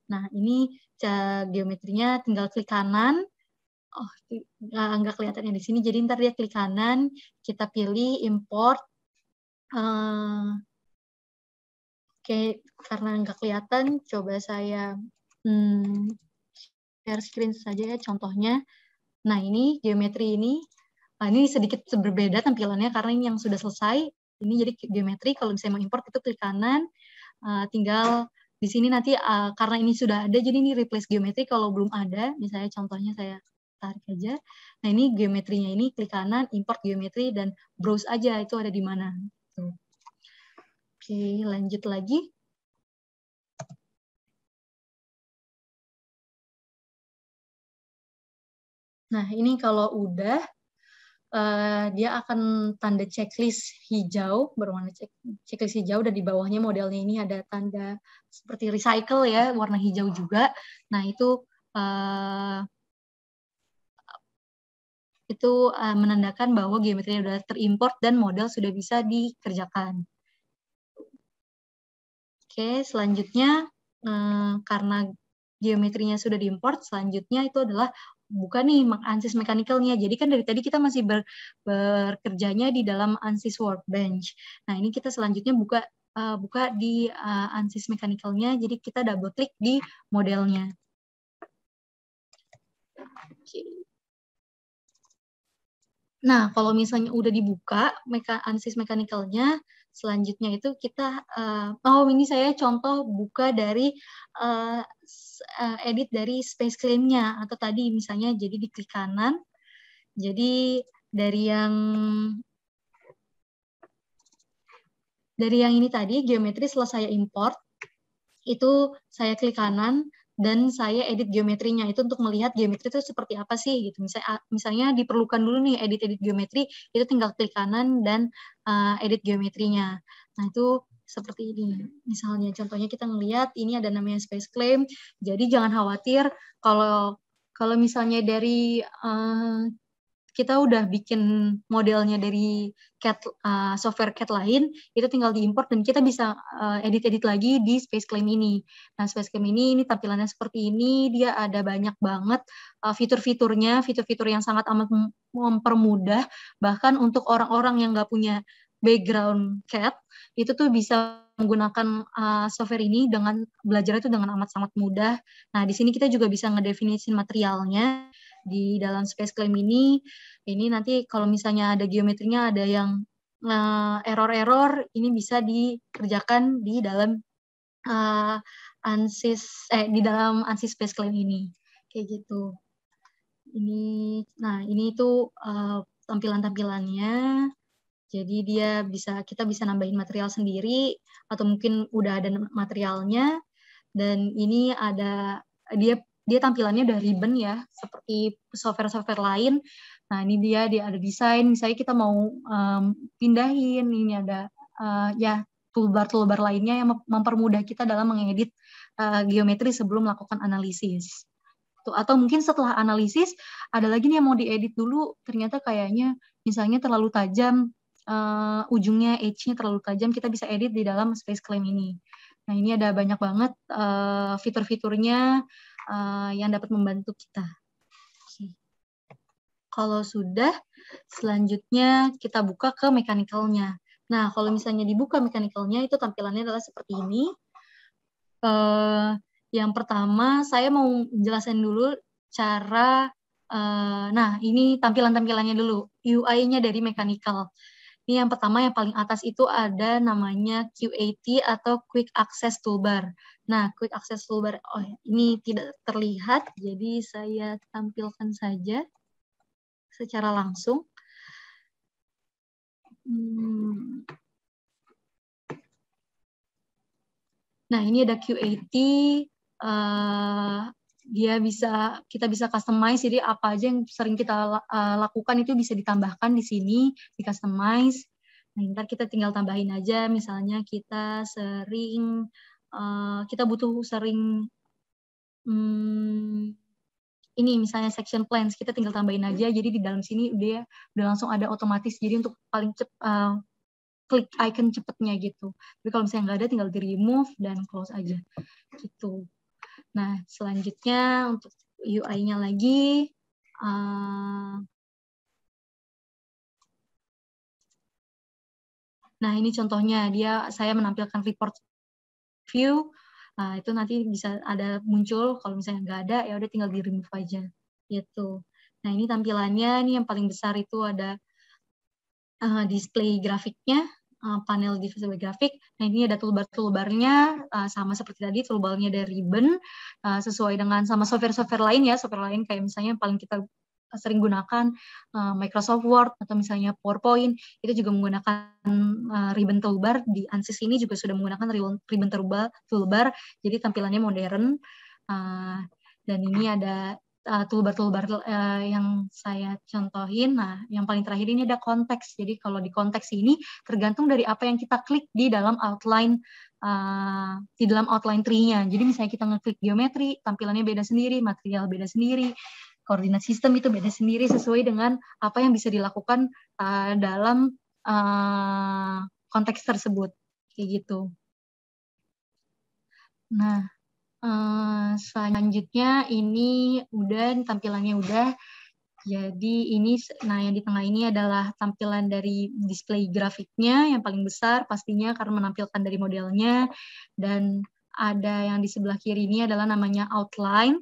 S3: Nah, ini geometrinya tinggal klik kanan. Oh, nggak kelihatannya di sini, jadi ntar dia klik kanan, kita pilih import. Oke, karena nggak kelihatan, coba saya share screen saja ya contohnya. Nah, ini geometri ini sedikit berbeda tampilannya karena ini yang sudah selesai. Ini jadi geometri, kalau saya mau import itu klik kanan, tinggal di sini nanti karena ini sudah ada, jadi ini replace geometri. Kalau belum ada, misalnya contohnya saya tarik aja. Nah, ini geometrinya ini klik kanan, import geometri, dan browse aja itu ada di mana. Tuh. Oke, lanjut lagi. Nah, ini kalau udah, dia akan tanda checklist hijau, berwarna checklist hijau, dan di bawahnya modelnya ini ada tanda seperti recycle ya, warna hijau juga. Nah, itu menandakan bahwa geometri sudah terimport dan model sudah bisa dikerjakan. Oke, selanjutnya karena geometrinya sudah diimport, selanjutnya itu adalah buka nih ANSYS Mechanical-nya. Jadi kan dari tadi kita masih bekerjanya di dalam ANSYS Workbench. Nah, ini kita selanjutnya buka di ANSYS Mechanical-nya, jadi kita double klik di modelnya. Nah, kalau misalnya udah dibuka ANSYS Mechanical-nya, selanjutnya itu kita, ini saya contoh buka dari edit dari space claim-nya, atau tadi misalnya jadi di klik kanan, jadi dari yang ini tadi, geometri setelah saya import, itu saya klik kanan, dan saya edit geometrinya itu untuk melihat geometri itu seperti apa sih gitu. Misalnya diperlukan dulu nih edit geometri, itu tinggal klik kanan dan edit geometrinya. Nah, itu seperti ini. Misalnya contohnya kita ngelihat ini ada namanya space claim. Jadi jangan khawatir kalau misalnya dari kita udah bikin modelnya dari software CAD lain, itu tinggal diimport dan kita bisa edit-edit lagi di Space Claim ini. Nah, Space Claim ini tampilannya seperti ini, dia ada banyak banget fitur-fiturnya, fitur-fitur yang sangat amat mempermudah, bahkan untuk orang-orang yang nggak punya background CAD, itu tuh bisa menggunakan software ini dengan belajar itu dengan amat sangat mudah. Nah, di sini kita juga bisa ngedefinisiin materialnya di dalam Space Claim ini nanti kalau misalnya ada geometrinya, ada yang error-error, ini bisa dikerjakan di dalam ANSYS Space Claim ini, kayak gitu. Ini tuh tampilan-tampilannya. Jadi kita bisa nambahin material sendiri atau mungkin udah ada materialnya. Dan ini ada dia tampilannya udah ribbon ya, seperti software-software lain. Nah, ini dia ada desain, misalnya kita mau pindahin, ini ada toolbar-toolbar lainnya yang mempermudah kita dalam mengedit geometri sebelum melakukan analisis. Atau mungkin setelah analisis, ada lagi nih yang mau diedit dulu, ternyata kayaknya misalnya terlalu tajam, ujungnya edge-nya terlalu tajam, kita bisa edit di dalam Space Claim ini. Nah, ini ada banyak banget fitur-fiturnya yang dapat membantu kita. Kalau sudah, selanjutnya kita buka ke mechanical-nya. Nah, kalau misalnya dibuka mechanical-nya, itu tampilannya adalah seperti ini. Yang pertama, saya mau jelasin dulu cara, ini tampilan-tampilannya dulu, UI-nya dari mechanical. Ini yang pertama, yang paling atas itu ada namanya QAT atau Quick Access Toolbar. Nah, Quick Access Toolbar, ini tidak terlihat, jadi saya tampilkan saja secara langsung. Nah, ini ada QAT, kita bisa customize, jadi apa aja yang sering kita lakukan itu bisa ditambahkan di sini, di customize. Nah, ntar kita tinggal tambahin aja, misalnya kita butuh sering ini misalnya section plans, kita tinggal tambahin aja, jadi di dalam sini udah langsung ada otomatis, jadi untuk paling klik icon cepetnya gitu. Tapi kalau misalnya nggak ada, tinggal di remove dan close aja gitu. Nah, selanjutnya untuk UI-nya lagi, nah ini contohnya, saya menampilkan report view, itu nanti bisa ada muncul, kalau misalnya nggak ada, ya udah tinggal di remove aja gitu. Nah, ini tampilannya, ini yang paling besar itu ada display grafiknya, panel display grafik. Nah, ini ada toolbar-toolbarnya, sama seperti tadi, toolbarnya dari ribbon, sesuai dengan sama software-software lain ya, software lain kayak misalnya yang paling kita sering gunakan Microsoft Word atau misalnya PowerPoint, itu juga menggunakan ribbon toolbar. Di ANSYS ini juga sudah menggunakan ribbon toolbar, jadi tampilannya modern. Dan ini ada toolbar-toolbar yang saya contohin. Nah, yang paling terakhir ini ada konteks. Jadi kalau di konteks ini tergantung dari apa yang kita klik di dalam outline tree-nya. Jadi misalnya kita ngeklik geometri, tampilannya beda sendiri, material beda sendiri, koordinat sistem itu beda sendiri sesuai dengan apa yang bisa dilakukan dalam konteks tersebut. Kayak gitu. Nah, Selanjutnya ini udah, tampilannya udah. Jadi ini, nah yang di tengah ini adalah tampilan dari display grafiknya yang paling besar pastinya karena menampilkan dari modelnya. Dan ada yang di sebelah kiri ini adalah namanya outline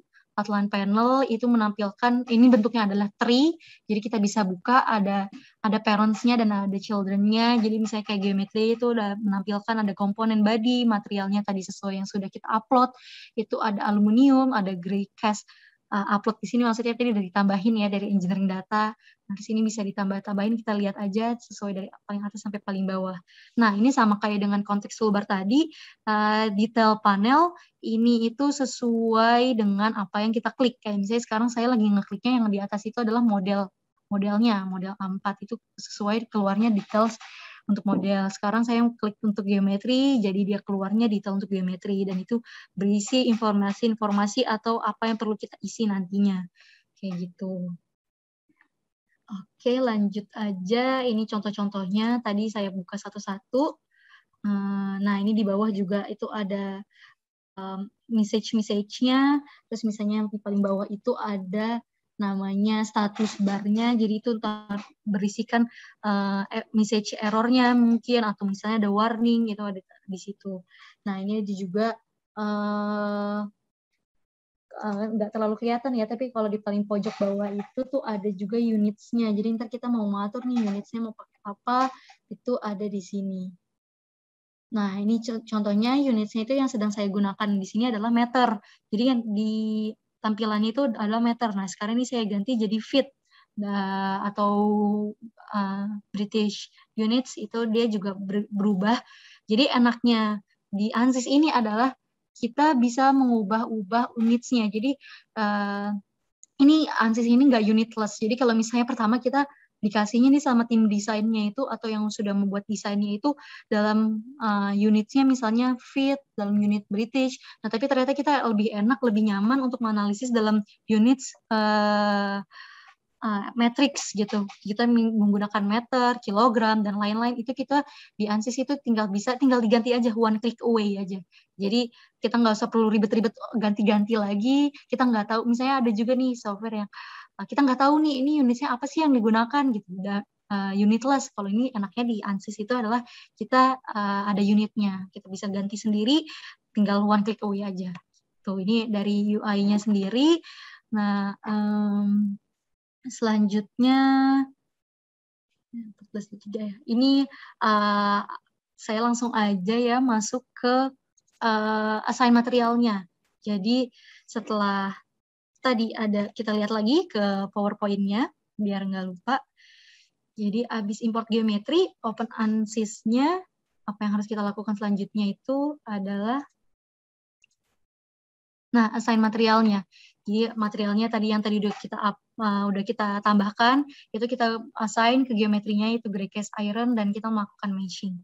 S3: panel, itu menampilkan, ini bentuknya adalah tree, jadi kita bisa buka, ada parents-nya dan ada children-nya. Jadi misalnya kayak geometri itu udah menampilkan ada komponen body, materialnya tadi sesuai yang sudah kita upload, itu ada aluminium, ada gray cast. Upload di sini maksudnya tadi udah ditambahin ya dari engineering data. Nah, di sini bisa ditambah-tambahin, kita lihat aja sesuai dari paling atas sampai paling bawah. Nah, ini sama kayak dengan konteks toolbar tadi, detail panel ini itu sesuai dengan apa yang kita klik. Kayak misalnya sekarang saya lagi ngekliknya yang di atas itu adalah modelnya, model A4 itu sesuai keluarnya details untuk model. Sekarang saya klik untuk geometri, jadi dia keluarnya detail untuk geometri, dan itu berisi informasi-informasi atau apa yang perlu kita isi nantinya. Kayak gitu. Oke, lanjut aja. Ini contoh-contohnya. Tadi saya buka satu-satu. Nah, ini di bawah juga itu ada message-nya. Terus misalnya di paling bawah itu ada namanya status barnya, jadi itu berisikan message errornya mungkin, atau misalnya ada warning, itu ada di situ. Nah, ini juga nggak terlalu kelihatan ya, tapi kalau di paling pojok bawah itu tuh ada juga units-nya. Jadi ntar kita mau ngatur nih units-nya mau pakai apa, itu ada di sini. Nah, ini contohnya units-nya itu yang sedang saya gunakan di sini adalah meter. Jadi yang di tampilannya itu adalah meter. Nah, sekarang ini saya ganti jadi feet atau British units, itu dia juga berubah. Jadi enaknya di ANSYS ini adalah kita bisa mengubah-ubah units-nya. Jadi ini ANSYS ini nggak unitless. Jadi kalau misalnya pertama kita dikasihnya nih sama tim desainnya itu, atau yang sudah membuat desainnya itu dalam unitnya misalnya fit, dalam unit British. Nah, tapi ternyata kita lebih enak, lebih nyaman untuk menganalisis dalam units matrix gitu. Kita menggunakan meter, kilogram, dan lain-lain. Itu kita di ANSYS itu tinggal diganti aja, one click away aja. Jadi kita nggak usah perlu ribet-ribet ganti-ganti lagi. Kita nggak tahu, misalnya ada juga nih software yang kita nggak tahu nih ini unitnya apa sih yang digunakan gitu. Unitless. Kalau ini enaknya di ANSYS itu adalah kita ada unitnya, kita bisa ganti sendiri, tinggal one click away aja. Tuh, ini dari UI-nya sendiri. Nah, selanjutnya 14.3 ya. Ini saya langsung aja ya masuk ke assign materialnya. Jadi setelah tadi kita lihat lagi ke PowerPoint-nya biar nggak lupa. Jadi abis import geometri, open ANSYS-nya, apa yang harus kita lakukan selanjutnya itu adalah assign materialnya. Jadi materialnya tadi yang udah kita tambahkan, itu kita assign ke geometrinya, itu gray cast iron, dan kita melakukan meshing.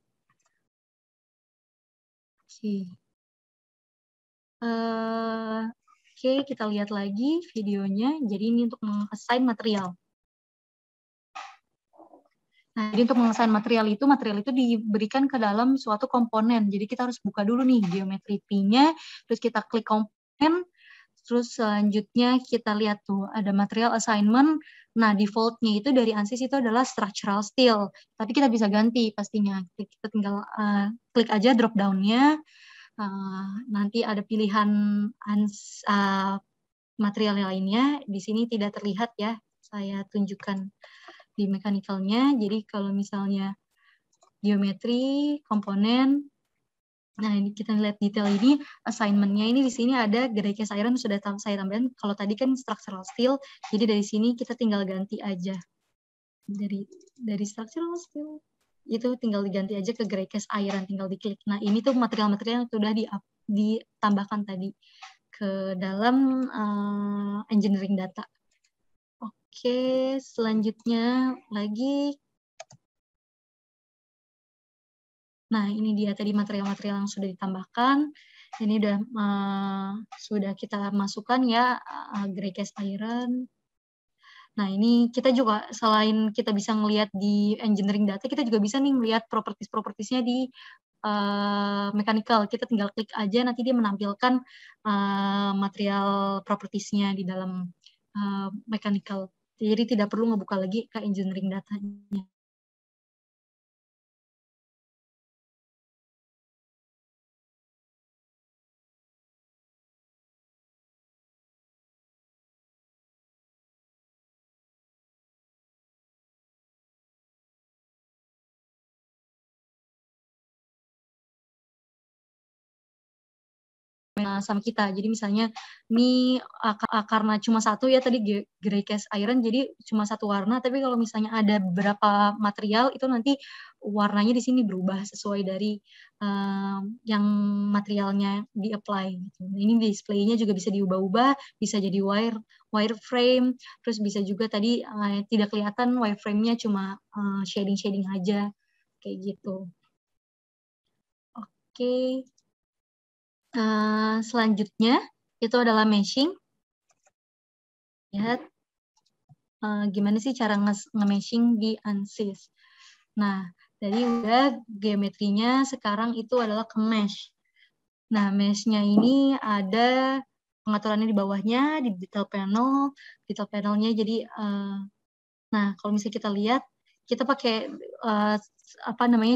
S3: Oke, kita lihat lagi videonya. Jadi ini untuk meng-assign material. Nah, jadi untuk meng-assign material itu diberikan ke dalam suatu komponen. Jadi kita harus buka dulu nih geometri P-nya, terus kita klik komponen, terus selanjutnya kita lihat tuh ada material assignment. Nah, default-nya itu dari ANSYS itu adalah structural steel. Tapi kita bisa ganti pastinya. Kita tinggal klik aja drop down-nya. Nanti ada pilihan material lainnya. Di sini tidak terlihat ya. Saya tunjukkan di mechanical-nya. Jadi kalau misalnya geometri, komponen, nah ini kita lihat detail ini, assignment-nya ini di sini ada gray cast iron sudah saya tambahkan. Kalau tadi kan structural steel, jadi dari sini kita tinggal ganti aja. Dari structural steel itu tinggal diganti aja ke gray cast iron, tinggal diklik. Nah, ini tuh material-material yang sudah ditambahkan tadi ke dalam engineering data. Oke, selanjutnya lagi. Nah, ini dia tadi material-material yang sudah ditambahkan. Ini sudah kita masukkan ya, gray cast iron. Nah, ini kita juga selain kita bisa ngelihat di engineering data, kita juga bisa nih melihat properties-propertiesnya di mechanical. Kita tinggal klik aja, nanti dia menampilkan material properties-nya di dalam mechanical. Jadi tidak perlu ngebuka lagi ke engineering datanya. Sama kita. Jadi misalnya ini karena cuma satu ya tadi gray cast iron, jadi cuma satu warna, tapi kalau misalnya ada beberapa material itu nanti warnanya di sini berubah sesuai dari yang materialnya di-apply gitu. Ini display-nya juga bisa diubah-ubah, bisa jadi wireframe, terus bisa juga tadi tidak kelihatan wireframe-nya, cuma shading-shading aja kayak gitu. Oke. Selanjutnya itu adalah meshing. Lihat gimana sih cara nge-meshing di ANSYS. Nah, jadi udah geometrinya sekarang itu adalah ke mesh. Nah, mesh-nya ini ada pengaturannya di bawahnya, di detail panel. Detail panelnya jadi, nah kalau misalnya kita lihat, kita pakai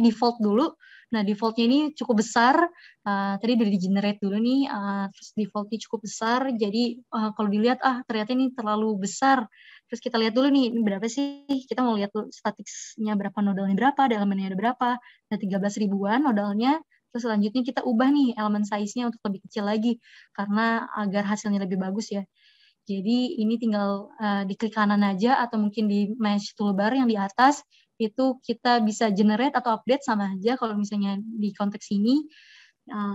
S3: default dulu. Nah, default-nya ini cukup besar. Tadi udah di-generate dulu nih, terus default-nya cukup besar. Jadi, kalau dilihat, ternyata ini terlalu besar. Terus kita lihat dulu nih, ini berapa sih? Kita mau lihat statisnya berapa, nodalnya berapa, ada elemennya ada berapa. Nah, 13 ribuan nodalnya. Terus selanjutnya kita ubah nih elemen size-nya untuk lebih kecil lagi. Karena agar hasilnya lebih bagus ya. Jadi, ini tinggal diklik kanan aja, atau mungkin di mesh toolbar yang di atas, itu kita bisa generate atau update sama aja kalau misalnya di konteks ini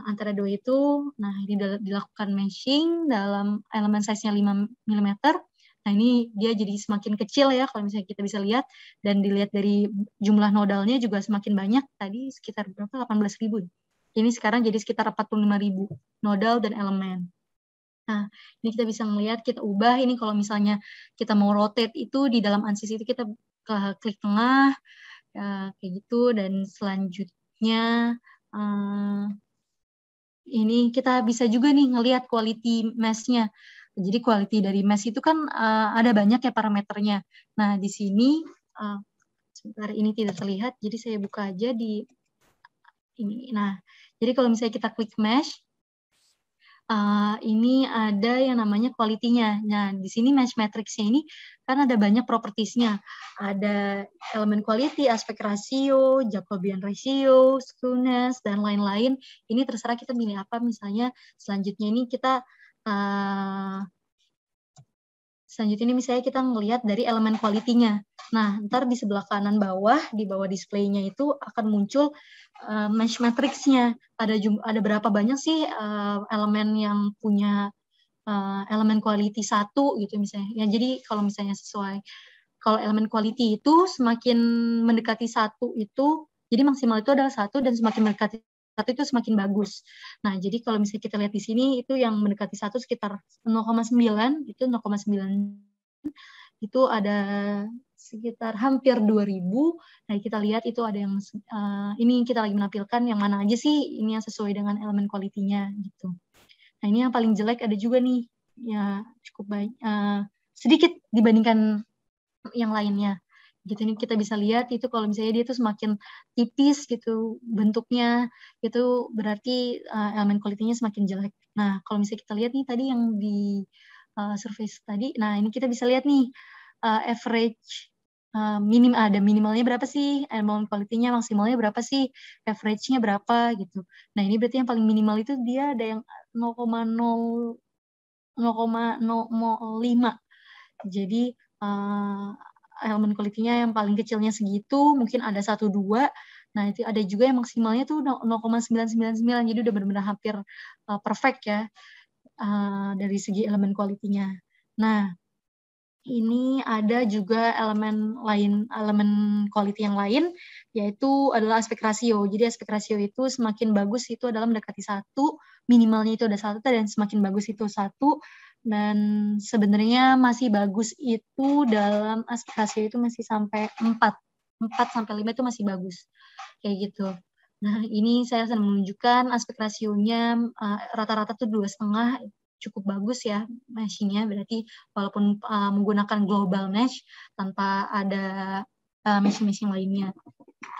S3: antara dua itu. Nah, ini dilakukan meshing dalam elemen size-nya 5 mm. Nah, ini dia jadi semakin kecil ya kalau misalnya kita bisa lihat, dan dilihat dari jumlah nodalnya juga semakin banyak. Tadi sekitar berapa? 18.000. Ini sekarang jadi sekitar 45.000 nodal dan elemen. Nah, ini kita bisa melihat, kita ubah ini kalau misalnya kita mau rotate itu di dalam ANSYS itu kita klik tengah, kayak gitu, dan selanjutnya ini kita bisa juga nih ngelihat quality mesh-nya. Jadi quality dari mesh itu kan ada banyak ya parameternya. Nah, di sini sebentar ini tidak terlihat, jadi saya buka aja di ini. Nah, jadi kalau misalnya kita klik mesh, ini ada yang namanya quality-nya. Nah, di sini mesh matrix-nya ini kan ada banyak properties-nya. Ada elemen quality, aspect ratio, Jacobian ratio, skewness, dan lain-lain. Ini terserah kita pilih apa. Misalnya selanjutnya ini kita misalnya kita melihat dari elemen quality-nya. Nah, ntar di sebelah kanan bawah, di bawah display-nya itu akan muncul mesh matrix-nya. Ada berapa banyak sih elemen yang punya elemen quality 1 gitu misalnya. Ya, jadi kalau misalnya sesuai, kalau elemen quality itu semakin mendekati 1 itu, jadi maksimal itu adalah 1, dan semakin mendekati 1 itu semakin bagus. Nah, jadi kalau misalnya kita lihat di sini, itu yang mendekati 1 sekitar 0,9, itu 0,9, itu ada sekitar hampir 2.000. Nah, kita lihat itu ada yang, ini kita lagi menampilkan yang mana aja sih ini yang sesuai dengan elemen quality-nya gitu. Nah, ini yang paling jelek ada juga nih, ya cukup banyak, sedikit dibandingkan yang lainnya. Gitu, ini kita bisa lihat itu kalau misalnya dia itu semakin tipis gitu bentuknya, itu berarti elemen quality-nya semakin jelek. Nah, kalau misalnya kita lihat nih tadi yang di surface tadi, nah ini kita bisa lihat nih average ada minimalnya berapa sih, elemen quality-nya maksimalnya berapa sih, average-nya berapa gitu. Nah, ini berarti yang paling minimal itu dia ada yang 0,05. Jadi elemen quality-nya yang paling kecilnya segitu, mungkin ada 1-2. Nah, itu ada juga yang maksimalnya tuh 0,999, jadi udah benar-benar hampir perfect ya dari segi elemen quality-nya. Nah, ini ada juga elemen quality yang lain, yaitu adalah aspek rasio. Jadi aspek rasio itu semakin bagus itu adalah mendekati 1, minimalnya itu ada 1, dan semakin bagus itu 1, dan sebenarnya masih bagus itu dalam aspek rasio itu masih sampai 4 sampai 5 itu masih bagus. Kayak gitu. Nah, ini saya akan menunjukkan aspek rasionya rata-rata tuh 2,5, cukup bagus ya meshing-nya, berarti walaupun menggunakan global mesh tanpa ada meshing-meshing lainnya.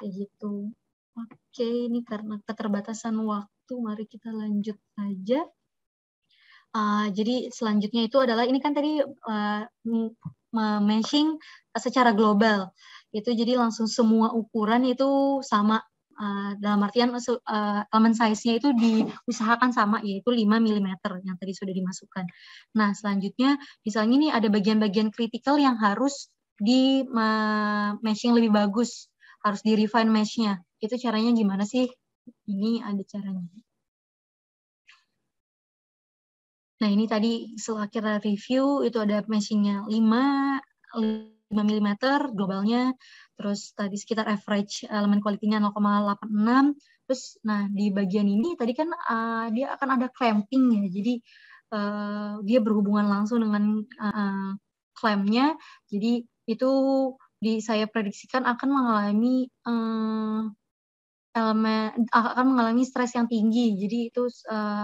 S3: Kayak gitu. Oke, ini karena keterbatasan waktu, mari kita lanjut saja. Jadi selanjutnya itu adalah, ini kan tadi meshing secara global. Itu jadi langsung semua ukuran itu sama. Dalam artian elemen size-nya itu diusahakan sama, yaitu 5 mm yang tadi sudah dimasukkan. Nah, selanjutnya misalnya ini ada bagian-bagian kritikal yang harus di meshing lebih bagus, harus di refine mesh-nya. Itu caranya gimana sih? Ini ada caranya. Nah, ini tadi setelah kita review, itu ada meshing-nya 5 mm globalnya, terus tadi sekitar average elemen quality-nya 0,86. Terus, nah di bagian ini tadi kan dia akan ada clamping ya, jadi dia berhubungan langsung dengan clamp-nya, jadi itu saya prediksikan akan mengalami stres yang tinggi, jadi itu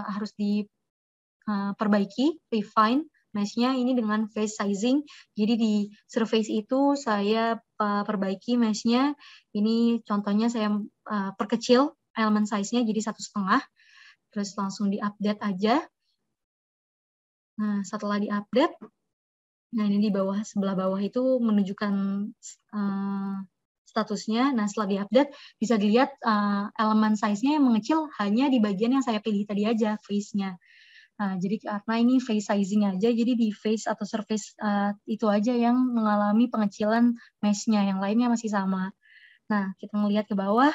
S3: harus diperbaiki, refine mesh-nya ini dengan face sizing. Jadi di surface itu saya perbaiki mesh-nya. Ini contohnya saya perkecil elemen size-nya jadi 1,5. Terus langsung di-update aja. Nah, setelah di-update, nah ini di bawah, sebelah bawah itu menunjukkan statusnya. Nah, setelah di-update bisa dilihat elemen size-nya yang mengecil hanya di bagian yang saya pilih tadi aja, face-nya. Nah, jadi karena ini face sizing aja, jadi di face atau surface itu aja yang mengalami pengecilan mesh-nya, yang lainnya masih sama. Nah, kita melihat ke bawah,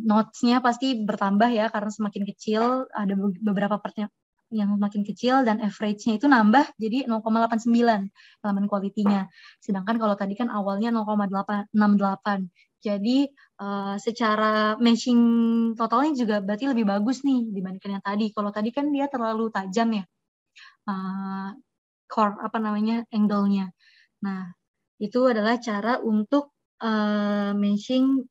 S3: nodes-nya pasti bertambah ya, karena semakin kecil, ada beberapa part yang makin kecil, dan average-nya itu nambah, jadi 0,89 elemen quality-nya. Sedangkan kalau tadi kan awalnya 0,68. Jadi secara meshing totalnya juga berarti lebih bagus nih dibandingkan yang tadi. Kalau tadi kan dia terlalu tajam ya, angle-nya. Nah, itu adalah cara untuk meshing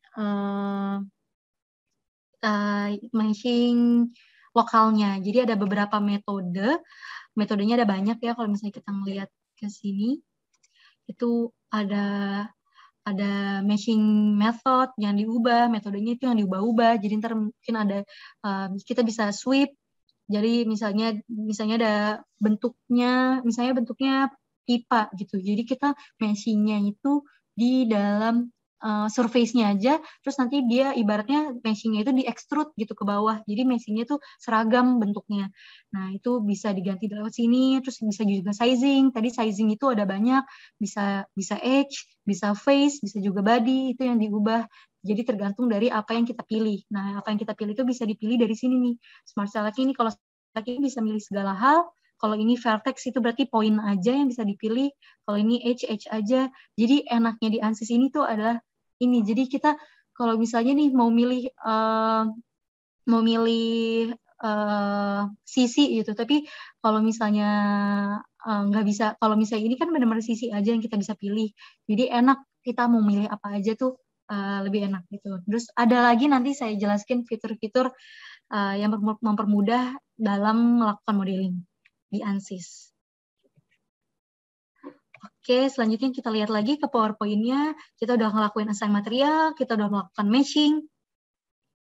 S3: lokalnya. Jadi ada beberapa metodenya ada banyak ya, kalau misalnya kita melihat ke sini. Itu ada meshing method yang diubah, metodenya itu yang diubah-ubah. Jadi ntar mungkin ada kita bisa sweep. Jadi misalnya ada bentuknya pipa gitu. Jadi kita meshingnya itu di dalam surface-nya aja, terus nanti dia ibaratnya meshing-nya itu di-extrude gitu ke bawah, jadi meshing-nya itu seragam bentuknya. Nah, itu bisa diganti lewat sini, terus bisa juga sizing. Tadi sizing itu ada banyak, bisa edge, bisa face, bisa juga body, itu yang diubah. Jadi tergantung dari apa yang kita pilih. Nah, apa yang kita pilih itu bisa dipilih dari sini nih. Smart Select ini, kalau Select ini bisa milih segala hal. Kalau ini vertex itu berarti poin aja yang bisa dipilih. Kalau ini edge aja. Jadi enaknya di ANSYS ini tuh adalah ini. Jadi kita kalau misalnya nih mau milih sisi gitu, tapi kalau misalnya nggak bisa, kalau misalnya ini kan benar-benar sisi aja yang kita bisa pilih. Jadi enak, kita mau milih apa aja tuh lebih enak gitu. Terus ada lagi nanti saya jelaskan fitur-fitur yang mempermudah dalam melakukan modeling di ANSYS. Oke, selanjutnya kita lihat lagi ke PowerPoint-nya. Kita udah ngelakuin assign material, kita udah melakukan meshing.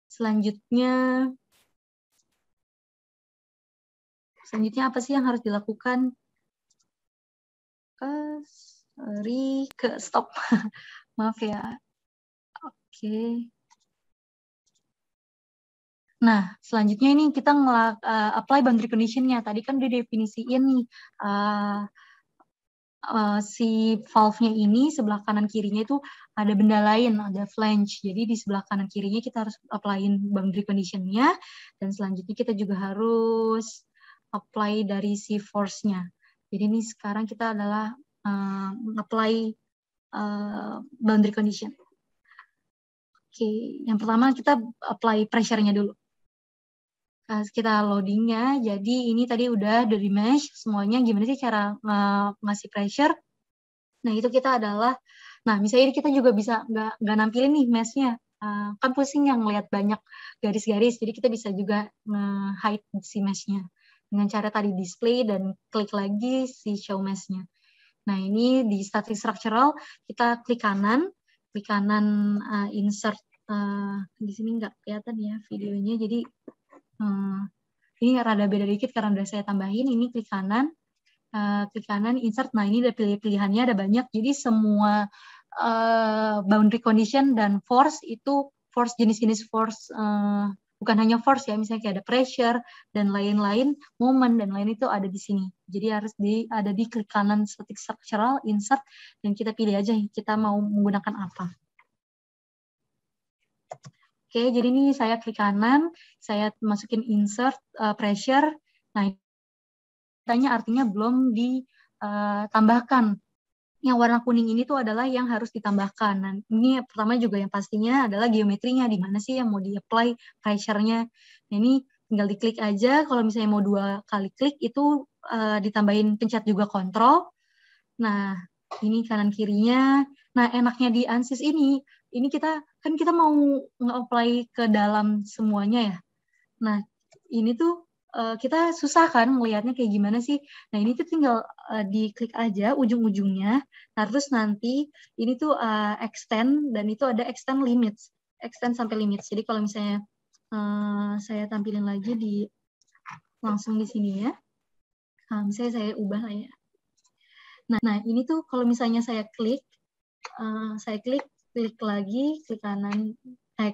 S3: Selanjutnya apa sih yang harus dilakukan? Stop. Maaf ya. Oke. Nah, selanjutnya ini kita apply boundary condition-nya. Tadi kan udah definisiin nih, si valve-nya ini sebelah kanan kirinya itu ada benda lain, ada flange. Jadi di sebelah kanan kirinya kita harus apply-in boundary condition-nya, dan selanjutnya kita juga harus apply dari si force-nya. Jadi ini sekarang kita adalah apply boundary condition. Oke, yang pertama kita apply pressure-nya dulu. Kita loadingnya, jadi ini tadi udah dari mesh semuanya. Gimana sih cara ngasih pressure? Nah, itu kita adalah, nah misalnya kita juga bisa nggak nampilin nih meshnya, kan pusing yang ngelihat banyak garis-garis, jadi kita bisa juga hide si mesh-nya dengan cara tadi display dan klik lagi si show mesh-nya. Nah, ini di static structural kita klik kanan insert, di sini nggak kelihatan ya videonya, jadi ini rada beda dikit karena udah saya tambahin. Ini klik kanan insert. Nah, ini ada pilihannya ada banyak. Jadi semua boundary condition dan force itu jenis-jenis force, bukan hanya force ya, misalnya kayak ada pressure dan lain-lain, moment dan lain itu ada di sini. Jadi harus ada di klik kanan static structural insert dan kita pilih aja kita mau menggunakan apa. Oke, jadi ini saya klik kanan, saya masukin insert pressure. Nah, tanya artinya belum ditambahkan. Yang warna kuning ini tuh adalah yang harus ditambahkan. Nah, ini pertama juga yang pastinya adalah geometrinya, di mana sih yang mau di-apply pressure-nya. Nah, ini tinggal diklik aja, kalau misalnya mau 2 kali klik itu ditambahin pencet juga kontrol. Nah, ini kanan kirinya. Nah, enaknya di ANSYS ini kita mau nge-apply ke dalam semuanya ya. Nah, ini tuh kita susah kan melihatnya kayak gimana sih. Nah, ini tuh tinggal diklik aja ujung-ujungnya. Nah, terus nanti ini tuh extend, dan itu ada extend limits. Extend sampai limits. Jadi kalau misalnya saya tampilin lagi langsung di sini ya. Misalnya saya ubah lah ya. Nah, ini tuh kalau misalnya saya klik lagi, klik kanan,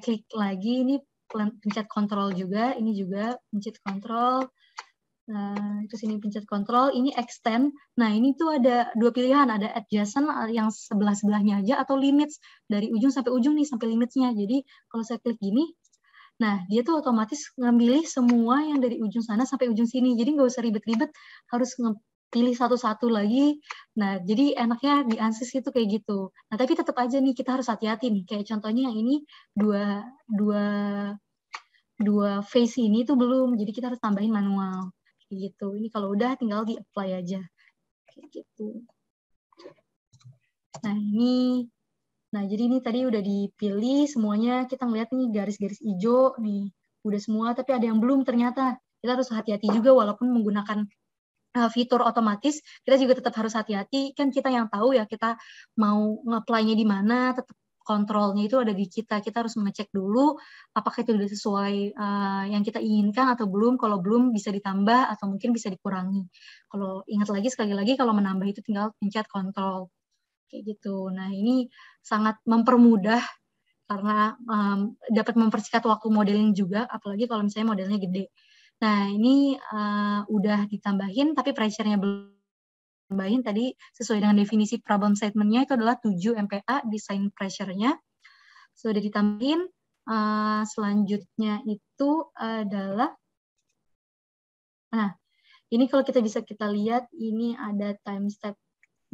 S3: klik lagi, ini pencet kontrol juga, ini juga pencet kontrol, itu sini pencet kontrol, ini extend. Nah, ini tuh ada 2 pilihan, ada adjacent yang sebelah-sebelahnya aja, atau limits, dari ujung sampai ujung nih, sampai limitnya. Jadi, kalau saya klik gini, nah, dia tuh otomatis ngambil semua yang dari ujung sana sampai ujung sini, jadi nggak usah ribet-ribet, harus pilih satu-satu lagi. Nah, jadi enaknya di ANSYS itu kayak gitu. Nah, tapi tetap aja nih kita harus hati-hati nih. Kayak contohnya yang ini dua face ini tuh belum, jadi kita harus tambahin manual. Kayak gitu. Ini kalau udah tinggal di-apply aja. Kayak gitu. Nah, jadi ini tadi udah dipilih semuanya. Kita ngeliat nih garis-garis hijau nih. Udah semua, tapi ada yang belum ternyata. Kita harus hati-hati juga walaupun menggunakan fitur otomatis, kita juga tetap harus hati-hati. Kan kita yang tahu ya, kita mau nge-apply-nya di mana, tetap kontrolnya itu ada di kita. Kita harus mengecek dulu apakah itu sudah sesuai yang kita inginkan atau belum. Kalau belum bisa ditambah atau mungkin bisa dikurangi. Kalau ingat lagi, sekali lagi, kalau menambah itu tinggal pencet kontrol. Kayak gitu. Nah, ini sangat mempermudah karena dapat mempersingkat waktu modeling juga, apalagi kalau misalnya modelnya gede. Nah, ini udah ditambahin, tapi pressure-nya belum ditambahin. Tadi sesuai dengan definisi problem statement-nya itu adalah 7 MPa design pressure-nya. Sudah ditambahin. Selanjutnya itu adalah, nah, ini kalau kita lihat, ini ada time step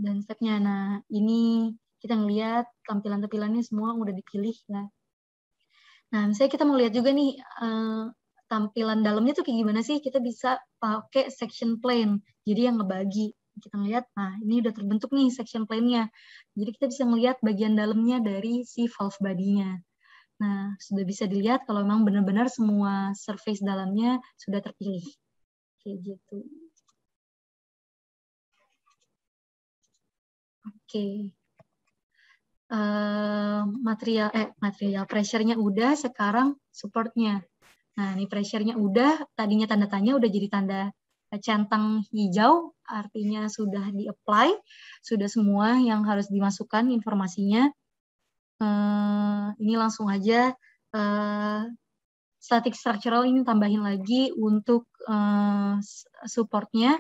S3: dan step-nya. Nah, ini kita ngelihat tampilan-tampilannya semua udah dipilih ya. Nah, misalnya kita mau lihat juga nih, tampilan dalamnya tuh kayak gimana sih, kita bisa pakai section plane, jadi yang ngebagi. Kita ngeliat, nah ini udah terbentuk nih section plane-nya, jadi kita bisa ngeliat bagian dalamnya dari si valve body-nya. Nah, sudah bisa dilihat kalau memang benar-benar semua surface dalamnya sudah terpilih. Kayak gitu. Oke. Material pressure-nya udah, sekarang support-nya. Nah, ini pressure-nya udah, tadinya tanda tanya udah jadi tanda centang hijau, artinya sudah di-apply, sudah semua yang harus dimasukkan informasinya. Ini langsung aja, static structural ini tambahin lagi untuk support-nya.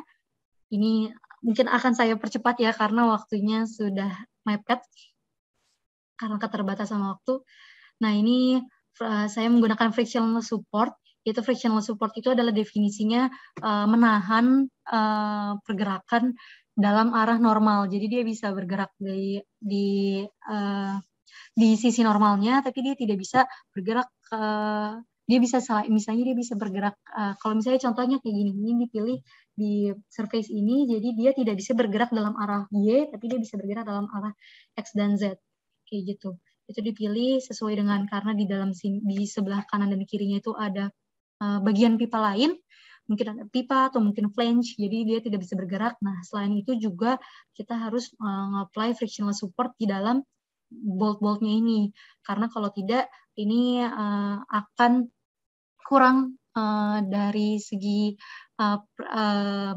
S3: Ini mungkin akan saya percepat ya, karena waktunya sudah mepet, karena keterbatasan waktu. Nah, ini saya menggunakan frictionless support. Itu frictionless support itu adalah definisinya menahan pergerakan dalam arah normal. Jadi dia bisa bergerak di sisi normalnya, tapi dia tidak bisa bergerak. Dia bisa misalnya dia bisa bergerak. Kalau misalnya contohnya kayak gini, ini dipilih di surface ini, jadi dia tidak bisa bergerak dalam arah Y, tapi dia bisa bergerak dalam arah X dan Z. Kayak gitu. itu dipilih sesuai dengan, karena di dalam di sebelah kanan dan kirinya itu ada bagian pipa lain, mungkin ada pipa atau mungkin flange, jadi dia tidak bisa bergerak. Nah, selain itu juga kita harus nge-apply frictionless support di dalam bolt-boltnya ini, karena kalau tidak ini akan kurang dari segi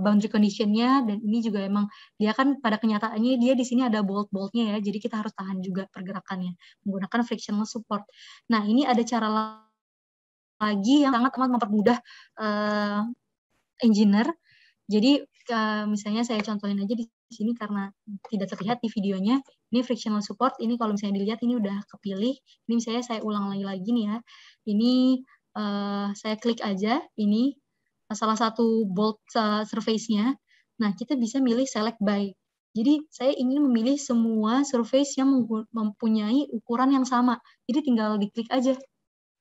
S3: boundary condition-nya, dan ini juga emang dia kan pada kenyataannya dia di sini ada bolt-boltnya ya, jadi kita harus tahan juga pergerakannya menggunakan frictionless support. Nah, ini ada cara lagi yang sangat amat mempermudah engineer. Jadi misalnya saya contohin aja di sini karena tidak terlihat di videonya. Ini frictionless support, ini kalau misalnya dilihat ini udah kepilih. Ini misalnya saya ulang lagi nih ya. Ini saya klik aja, ini salah satu bolt surface-nya. Nah, kita bisa milih select by. Jadi saya ingin memilih semua surface yang mempunyai ukuran yang sama. Jadi tinggal diklik aja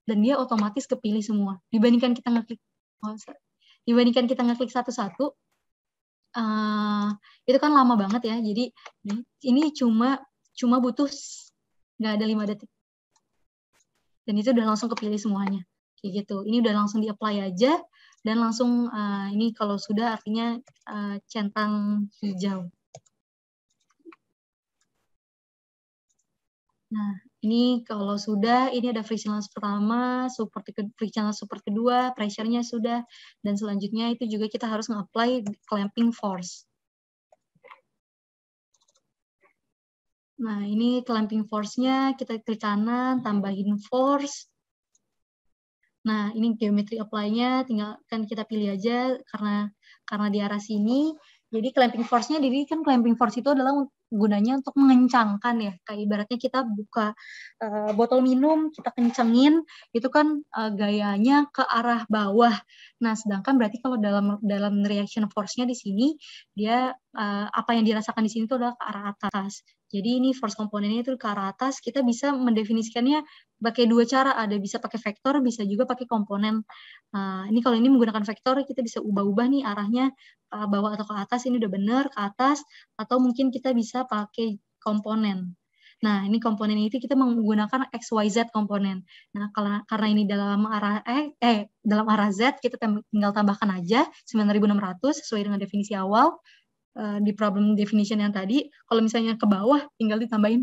S3: dan dia otomatis kepilih semua. Dibandingkan kita ngeklik satu-satu, itu kan lama banget ya. Jadi ini cuma butuh nggak ada 5 detik. Dan itu udah langsung kepilih semuanya. Kayak gitu. Ini udah langsung di-apply aja dan langsung ini kalau sudah artinya centang hijau. Nah, ini kalau sudah, ini ada frictionless pertama, frictionless support kedua, pressure-nya sudah, dan selanjutnya itu juga kita harus nge-apply clamping force. Nah, ini clamping force-nya, kita klik kanan, tambahin force. Nah, ini geometry apply-nya, tinggal kan kita pilih aja karena di arah sini. Jadi clamping force-nya, jadi kan clamping force itu adalah gunanya untuk mengencangkan ya. Kayak ibaratnya kita buka botol minum, kita kencengin, itu kan gayanya ke arah bawah. Nah, sedangkan berarti kalau dalam reaction force-nya di sini, dia apa yang dirasakan di sini itu adalah ke arah atas. Jadi ini force komponennya itu ke arah atas, kita bisa mendefinisikannya pakai 2 cara, ada bisa pakai vektor, bisa juga pakai komponen. Ini kalau ini menggunakan vektor, kita bisa ubah-ubah nih arahnya ke bawah atau ke atas, ini udah benar, ke atas, atau mungkin kita bisa pakai komponen. Nah, ini komponen itu kita menggunakan XYZ komponen. Nah, karena ini dalam arah Z, kita tinggal tambahkan aja 9.600 sesuai dengan definisi awal. Di problem definition yang tadi, kalau misalnya ke bawah tinggal ditambahin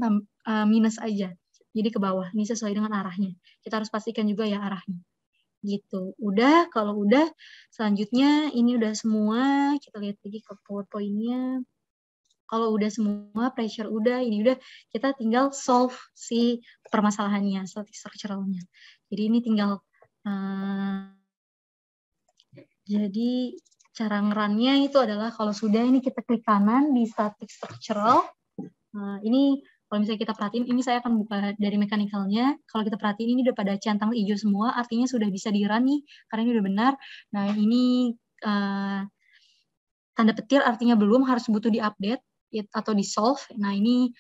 S3: minus aja, jadi ke bawah. Ini sesuai dengan arahnya, kita harus pastikan juga ya arahnya gitu. Udah, kalau udah selanjutnya ini udah semua, kita lihat lagi ke PowerPoint-nya. Kalau udah semua, pressure udah, ini udah, kita tinggal solve si permasalahannya, static structural-nya. Jadi ini tinggal jadi cara ngerannya itu adalah kalau sudah ini kita klik kanan di static structural. Ini kalau misalnya kita perhatiin, ini saya akan buka dari mechanical-nya. Kalau kita perhatiin ini udah pada centang hijau semua, artinya sudah bisa di-run nih, karena ini udah benar. Nah, ini tanda petir artinya belum, harus butuh di-update atau di-solve. Nah, ini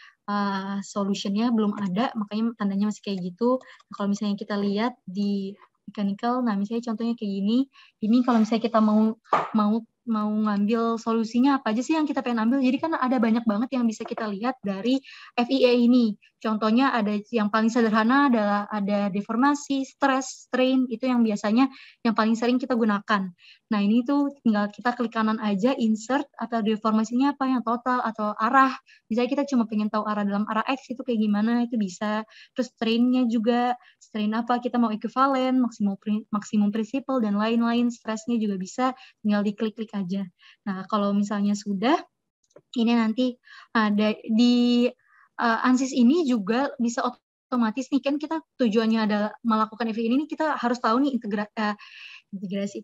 S3: solution-nya belum ada, makanya tandanya masih kayak gitu. Nah, kalau misalnya kita lihat di mechanical, nah misalnya contohnya kayak gini, ini kalau misalnya kita mau ngambil solusinya apa aja sih yang kita pengen ambil, jadi kan ada banyak banget yang bisa kita lihat dari FEA ini. Contohnya ada yang paling sederhana adalah ada deformasi, stress, strain, itu yang biasanya yang paling sering kita gunakan. Nah, ini tuh tinggal kita klik kanan aja, insert, atau deformasinya apa, yang total, atau arah. Misalnya kita cuma pengen tahu arah dalam arah X itu kayak gimana, itu bisa. Terus strain-nya juga, strain apa, kita mau equivalent, maksimum principal, dan lain-lain, stressnya juga bisa, tinggal diklik-klik aja. Nah, kalau misalnya sudah, ini nanti ada di ANSYS ini juga bisa otomatis nih, kan kita tujuannya adalah melakukan FEA ini, kita harus tahu nih integrasi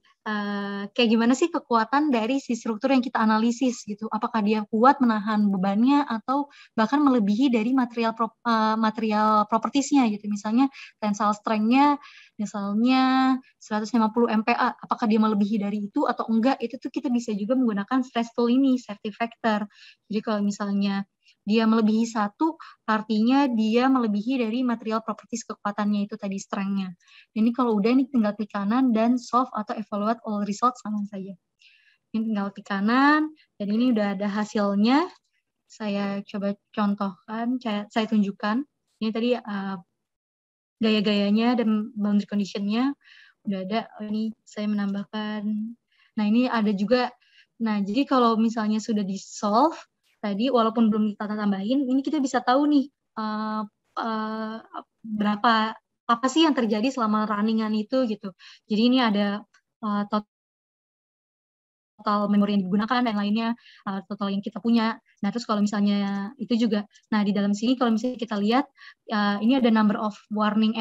S3: kayak gimana sih kekuatan dari si struktur yang kita analisis gitu, apakah dia kuat menahan bebannya atau bahkan melebihi dari material propertiesnya gitu, misalnya tensile strength-nya misalnya 150 MPa, apakah dia melebihi dari itu atau enggak, itu tuh kita bisa juga menggunakan stress tool ini, safety factor. Jadi kalau misalnya dia melebihi 1, artinya dia melebihi dari material properties kekuatannya itu tadi, strength-nya. Ini kalau udah, ini tinggal klik kanan dan solve atau evaluate all results sama saja. Ini tinggal klik kanan, dan ini udah ada hasilnya. Saya coba contohkan, saya tunjukkan. Ini tadi gaya-gayanya dan boundary condition-nya udah ada. Ini saya menambahkan. Nah, ini ada juga. Nah, jadi kalau misalnya sudah di-solve tadi, walaupun belum kita tambahin, ini kita bisa tahu nih berapa, apa sih yang terjadi selama runningan itu gitu. Jadi ini ada total memori yang digunakan dan lainnya, total yang kita punya. Nah, terus kalau misalnya itu juga, nah di dalam sini kalau misalnya kita lihat, ini ada number of warning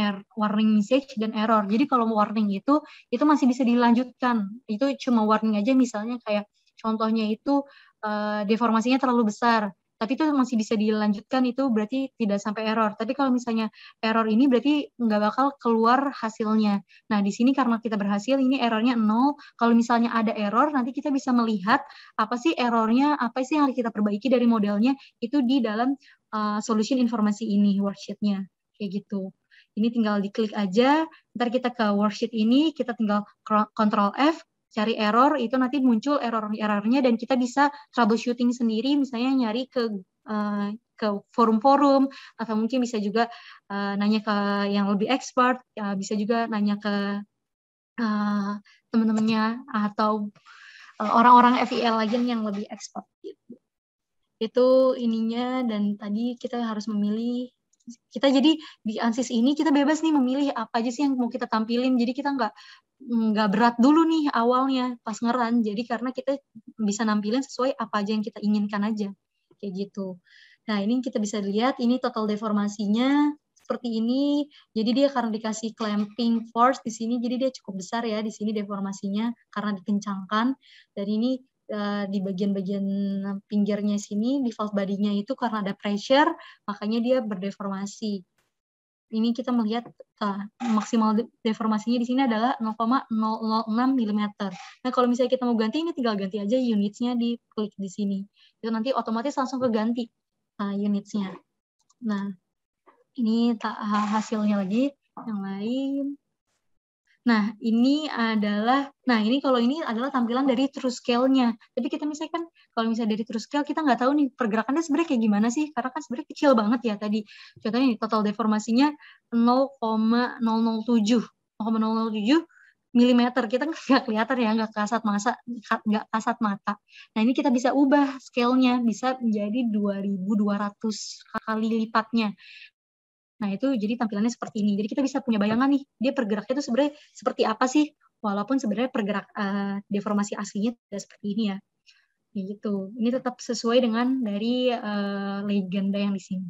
S3: message dan error. Jadi kalau warning itu masih bisa dilanjutkan. Itu cuma warning aja, misalnya kayak contohnya itu deformasinya terlalu besar. Tapi itu masih bisa dilanjutkan, itu berarti tidak sampai error. Tapi kalau misalnya error ini berarti nggak bakal keluar hasilnya. Nah, di sini karena kita berhasil, ini errornya 0. Kalau misalnya ada error, nanti kita bisa melihat apa sih errornya, apa sih yang harus kita perbaiki dari modelnya, itu di dalam solution informasi ini, worksheet-nya. Kayak gitu. Ini tinggal diklik aja, ntar kita ke worksheet ini, kita tinggal Ctrl F, cari error, itu nanti muncul error-errornya dan kita bisa troubleshooting sendiri, misalnya nyari ke forum-forum, atau mungkin bisa juga nanya ke yang lebih expert, bisa juga nanya ke teman-temannya atau orang-orang FIL lagi yang lebih expert gitu. Itu ininya, dan tadi kita harus memilih. Kita jadi di ANSYS ini kita bebas nih memilih apa aja sih yang mau kita tampilin. Jadi kita nggak berat dulu nih awalnya pas ngeran. Jadi karena kita bisa nampilin sesuai apa aja yang kita inginkan aja. Kayak gitu. Nah, ini kita bisa lihat ini total deformasinya seperti ini. Jadi dia karena dikasih clamping force di sini, jadi dia cukup besar ya di sini deformasinya karena dikencangkan. Dan ini di bagian-bagian pinggirnya sini, di valve body-nya itu karena ada pressure, makanya dia berdeformasi. Ini kita melihat maksimal deformasinya di sini adalah 0,006 mm. Nah, kalau misalnya kita mau ganti, ini tinggal ganti aja unitsnya, di klik di sini. Itu nanti otomatis langsung keganti unitsnya. Nah, ini hasilnya lagi yang lain. Nah, ini adalah, kalau ini adalah tampilan dari true scale-nya. Tapi kita misalkan, kalau misalnya dari true scale, kita nggak tahu nih pergerakannya sebenarnya kayak gimana sih, karena kan sebenarnya kecil banget ya tadi. Contohnya nih, total deformasinya 0,007 mm, kita nggak kelihatan ya, nggak kasat mata. Nah, ini kita bisa ubah scale-nya, bisa menjadi 2200 kali lipatnya. Nah, itu jadi tampilannya seperti ini. Jadi kita bisa punya bayangan nih, dia pergeraknya itu sebenarnya seperti apa sih, walaupun sebenarnya pergerak deformasi aslinya tidak seperti ini ya. Kayak gitu. Ini tetap sesuai dengan dari legenda yang di sini.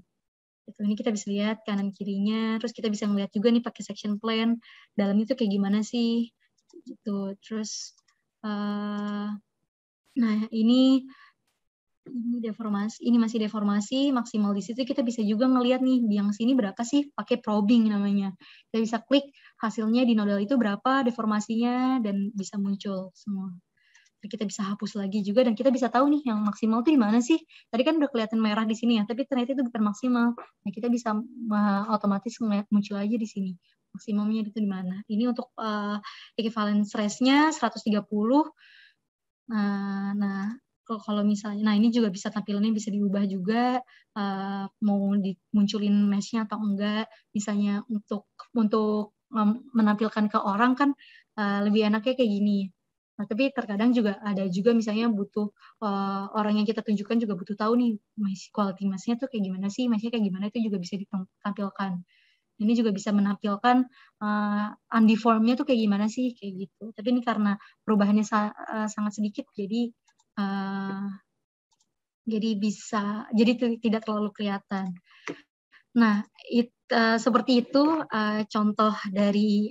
S3: Gitu. Ini kita bisa lihat kanan kirinya, terus kita bisa melihat juga nih pakai section plan, dalamnya itu kayak gimana sih. Gitu. Terus nah, ini deformasi, ini masih deformasi maksimal di situ. Kita bisa juga ngelihat nih di yang sini berapa sih, pakai probing namanya. Kita bisa klik hasilnya di nodal itu berapa deformasinya dan bisa muncul semua. Jadi kita bisa hapus lagi juga dan kita bisa tahu nih yang maksimal itu di mana sih. Tadi kan udah kelihatan merah di sini ya, tapi ternyata itu bukan maksimal. Nah, kita bisa otomatis ngelihat muncul aja di sini. Maksimumnya itu di mana. Ini untuk equivalence stress-nya 130. Nah, kalau misalnya, nah ini juga bisa tampilannya bisa diubah juga, mau dimunculin mesh-nya atau enggak, misalnya untuk menampilkan ke orang kan lebih enaknya kayak gini. Nah, tapi terkadang juga ada juga misalnya butuh orang yang kita tunjukkan juga butuh tahu nih quality mesh-nya tuh kayak gimana sih, mesh-nya kayak gimana, itu juga bisa ditampilkan. Ini juga bisa menampilkan undeformed-nya tuh kayak gimana sih, kayak gitu. Tapi ini karena perubahannya sangat sedikit, jadi tidak terlalu kelihatan. Nah, seperti itu contoh dari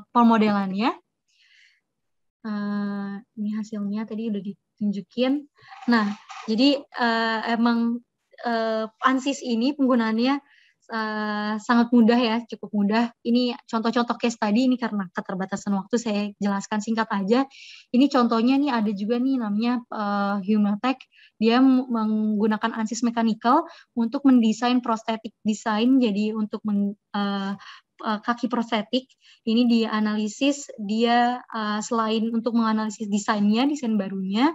S3: pemodelannya. Ini hasilnya tadi udah ditunjukin. Nah, jadi emang ANSYS ini penggunaannya sangat mudah ya, cukup mudah. Ini contoh-contoh case tadi, ini karena keterbatasan waktu saya jelaskan singkat aja. Ini contohnya nih ada juga nih namanya Humatech. Dia menggunakan ANSYS Mechanical untuk mendesain prosthetic design, jadi untuk kaki prostetik. Ini dianalisis, dia selain untuk menganalisis desainnya, desain barunya,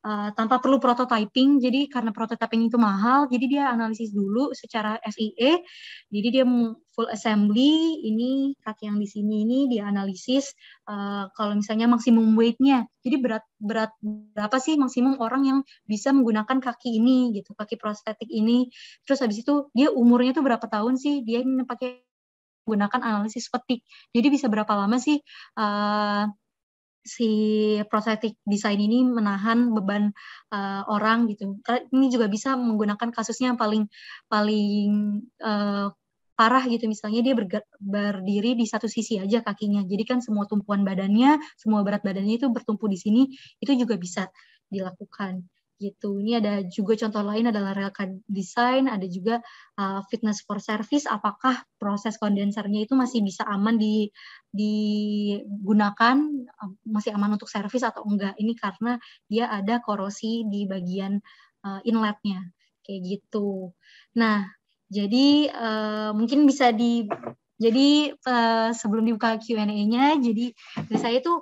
S3: tanpa perlu prototyping. Jadi karena prototyping itu mahal, jadi dia analisis dulu secara FEA. Jadi dia full assembly, ini kaki yang di sini ini dia analisis kalau misalnya maksimum weight-nya. Jadi berat berapa sih maksimum orang yang bisa menggunakan kaki ini gitu, kaki prostetik ini. Terus habis itu dia umurnya tuh berapa tahun sih dia ini pakai gunakan analisis fatigue. Jadi bisa berapa lama sih si prosthetic design ini menahan beban orang gitu. Ini juga bisa menggunakan kasusnya yang paling parah gitu, misalnya dia berdiri di satu sisi aja kakinya. Jadi kan semua tumpuan badannya, semua berat badannya itu bertumpu di sini, itu juga bisa dilakukan gitu. Ini ada juga contoh lain adalah railcard design, ada juga fitness for service, apakah proses kondensernya itu masih bisa aman digunakan, masih aman untuk servis atau enggak. Ini karena dia ada korosi di bagian inletnya, kayak gitu. Nah, jadi mungkin bisa sebelum dibuka Q&A-nya, jadi dari saya itu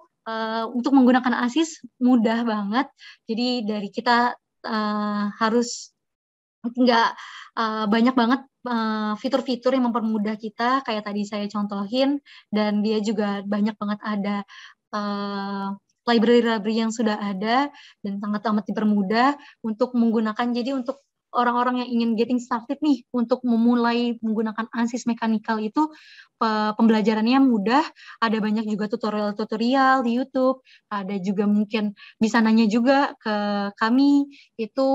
S3: untuk menggunakan ASIS mudah banget. Jadi dari kita harus nggak banyak banget fitur-fitur yang mempermudah kita, kayak tadi saya contohin, dan dia juga banyak banget ada library yang sudah ada dan sangat amat dipermudah untuk menggunakan. Jadi untuk orang-orang yang ingin getting started nih untuk memulai menggunakan ANSYS Mechanical itu pembelajarannya mudah, ada banyak juga tutorial-tutorial di YouTube, ada juga mungkin bisa nanya juga ke kami itu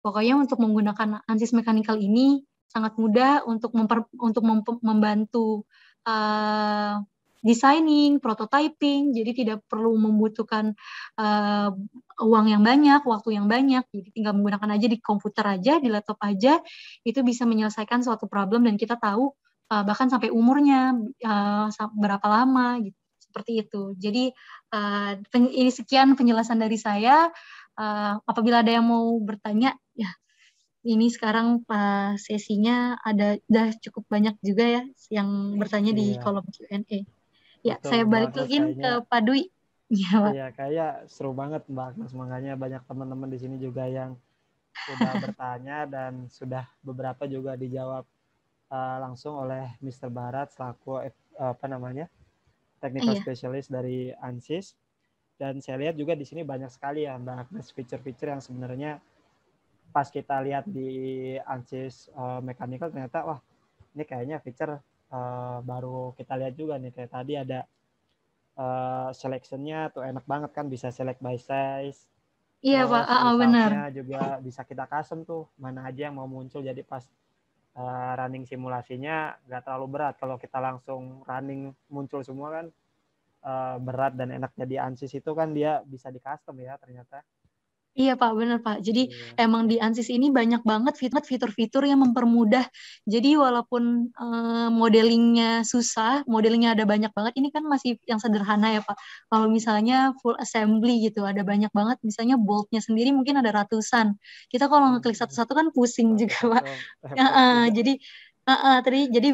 S3: pokoknya untuk menggunakan ANSYS Mechanical ini sangat mudah untuk membantu designing, prototyping, jadi tidak perlu membutuhkan uang yang banyak, waktu yang banyak, jadi tinggal menggunakan aja di komputer aja, di laptop aja, itu bisa menyelesaikan suatu problem dan kita tahu bahkan sampai umurnya berapa lama, gitu, seperti itu. Jadi ini sekian penjelasan dari saya. Apabila ada yang mau bertanya, ya ini sekarang sesinya udah cukup banyak juga ya yang bertanya di kolom Q&A. Ya, betul, saya balik lagi ke Pak Dwi.
S1: Ya, Pak. Iya, kayak seru banget Mbak Agnes. Makanya banyak teman-teman di sini juga yang sudah bertanya dan sudah beberapa juga dijawab langsung oleh Mr. Barat selaku technical specialist dari ANSYS. Dan saya lihat juga di sini banyak sekali ya Mbak Agnes fitur-fitur yang sebenarnya pas kita lihat di ANSYS Mechanical ternyata wah ini kayaknya fitur baru kita lihat juga nih, kayak tadi ada selection-nya tuh enak banget kan, bisa select by size.
S3: Iya Pak, benar.
S1: Juga bisa kita custom tuh mana aja yang mau muncul, jadi pas running simulasinya nggak terlalu berat. Kalau kita langsung running muncul semua kan berat, dan enaknya di ANSYS itu kan dia bisa di custom ya ternyata.
S3: Iya Pak, benar Pak. Jadi emang di ANSYS ini banyak banget fitur-fitur yang mempermudah. Jadi walaupun modelingnya susah, modelingnya ada banyak banget, ini kan masih yang sederhana ya Pak. Kalau misalnya full assembly gitu, ada banyak banget, misalnya bolt-nya sendiri mungkin ada ratusan. Kita kalau ngeklik satu-satu kan pusing juga Pak. Jadi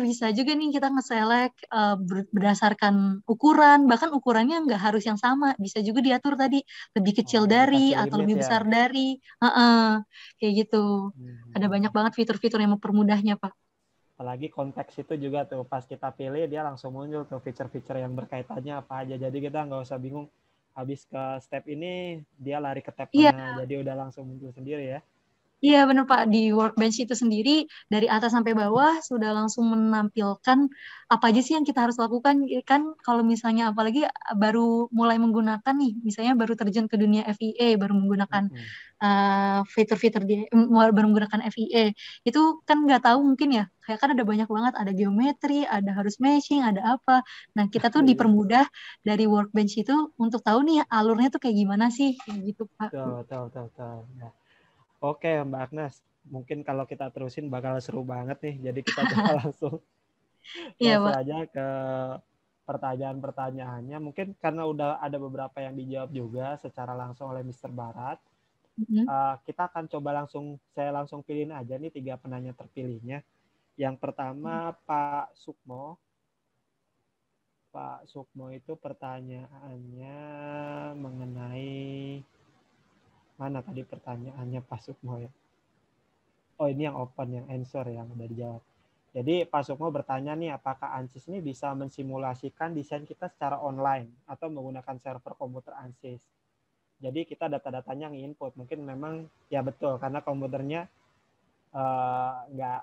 S3: bisa juga nih kita nge-select berdasarkan ukuran, bahkan ukurannya nggak harus yang sama, bisa juga diatur tadi lebih kecil dari atau lebih besar dari, kayak gitu. Ada banyak banget fitur-fitur yang mempermudahnya Pak.
S1: Apalagi konteks itu juga tuh pas kita pilih dia langsung muncul tuh fitur-fitur yang berkaitannya apa aja, jadi kita nggak usah bingung habis ke step ini dia lari ke tab mana, jadi udah langsung muncul sendiri ya.
S3: Iya benar Pak, di Workbench itu sendiri dari atas sampai bawah sudah langsung menampilkan apa aja sih yang kita harus lakukan. Kan kalau misalnya apalagi baru mulai menggunakan nih, misalnya baru terjun ke dunia FEA, baru menggunakan fitur-fitur baru menggunakan FEA, itu kan nggak tahu mungkin ya, kayak kan ada banyak banget, ada geometri, ada harus meshing, ada apa. Nah kita tuh dipermudah dari Workbench itu untuk tahu nih alurnya tuh kayak gimana sih, kayak gitu Pak.
S1: Betul. Nah. Oke Mbak Agnes, mungkin kalau kita terusin bakal seru banget nih. Jadi kita coba langsung aja ke pertanyaan-pertanyaannya. Mungkin karena udah ada beberapa yang dijawab juga secara langsung oleh Mr. Barat. Kita akan coba saya langsung pilihin aja nih 3 penanya terpilihnya. Yang pertama Pak Sukmo. Pak Sukmo itu pertanyaannya mengenai mana tadi pertanyaannya Pak Sukmo ya? Oh, ini yang open, yang answer yang udah dijawab. Jadi Pak Sukmo bertanya nih, apakah ANSYS ini bisa mensimulasikan desain kita secara online atau menggunakan server komputer ANSYS? Jadi kita data-datanya nge-input. Mungkin memang ya betul karena komputernya nggak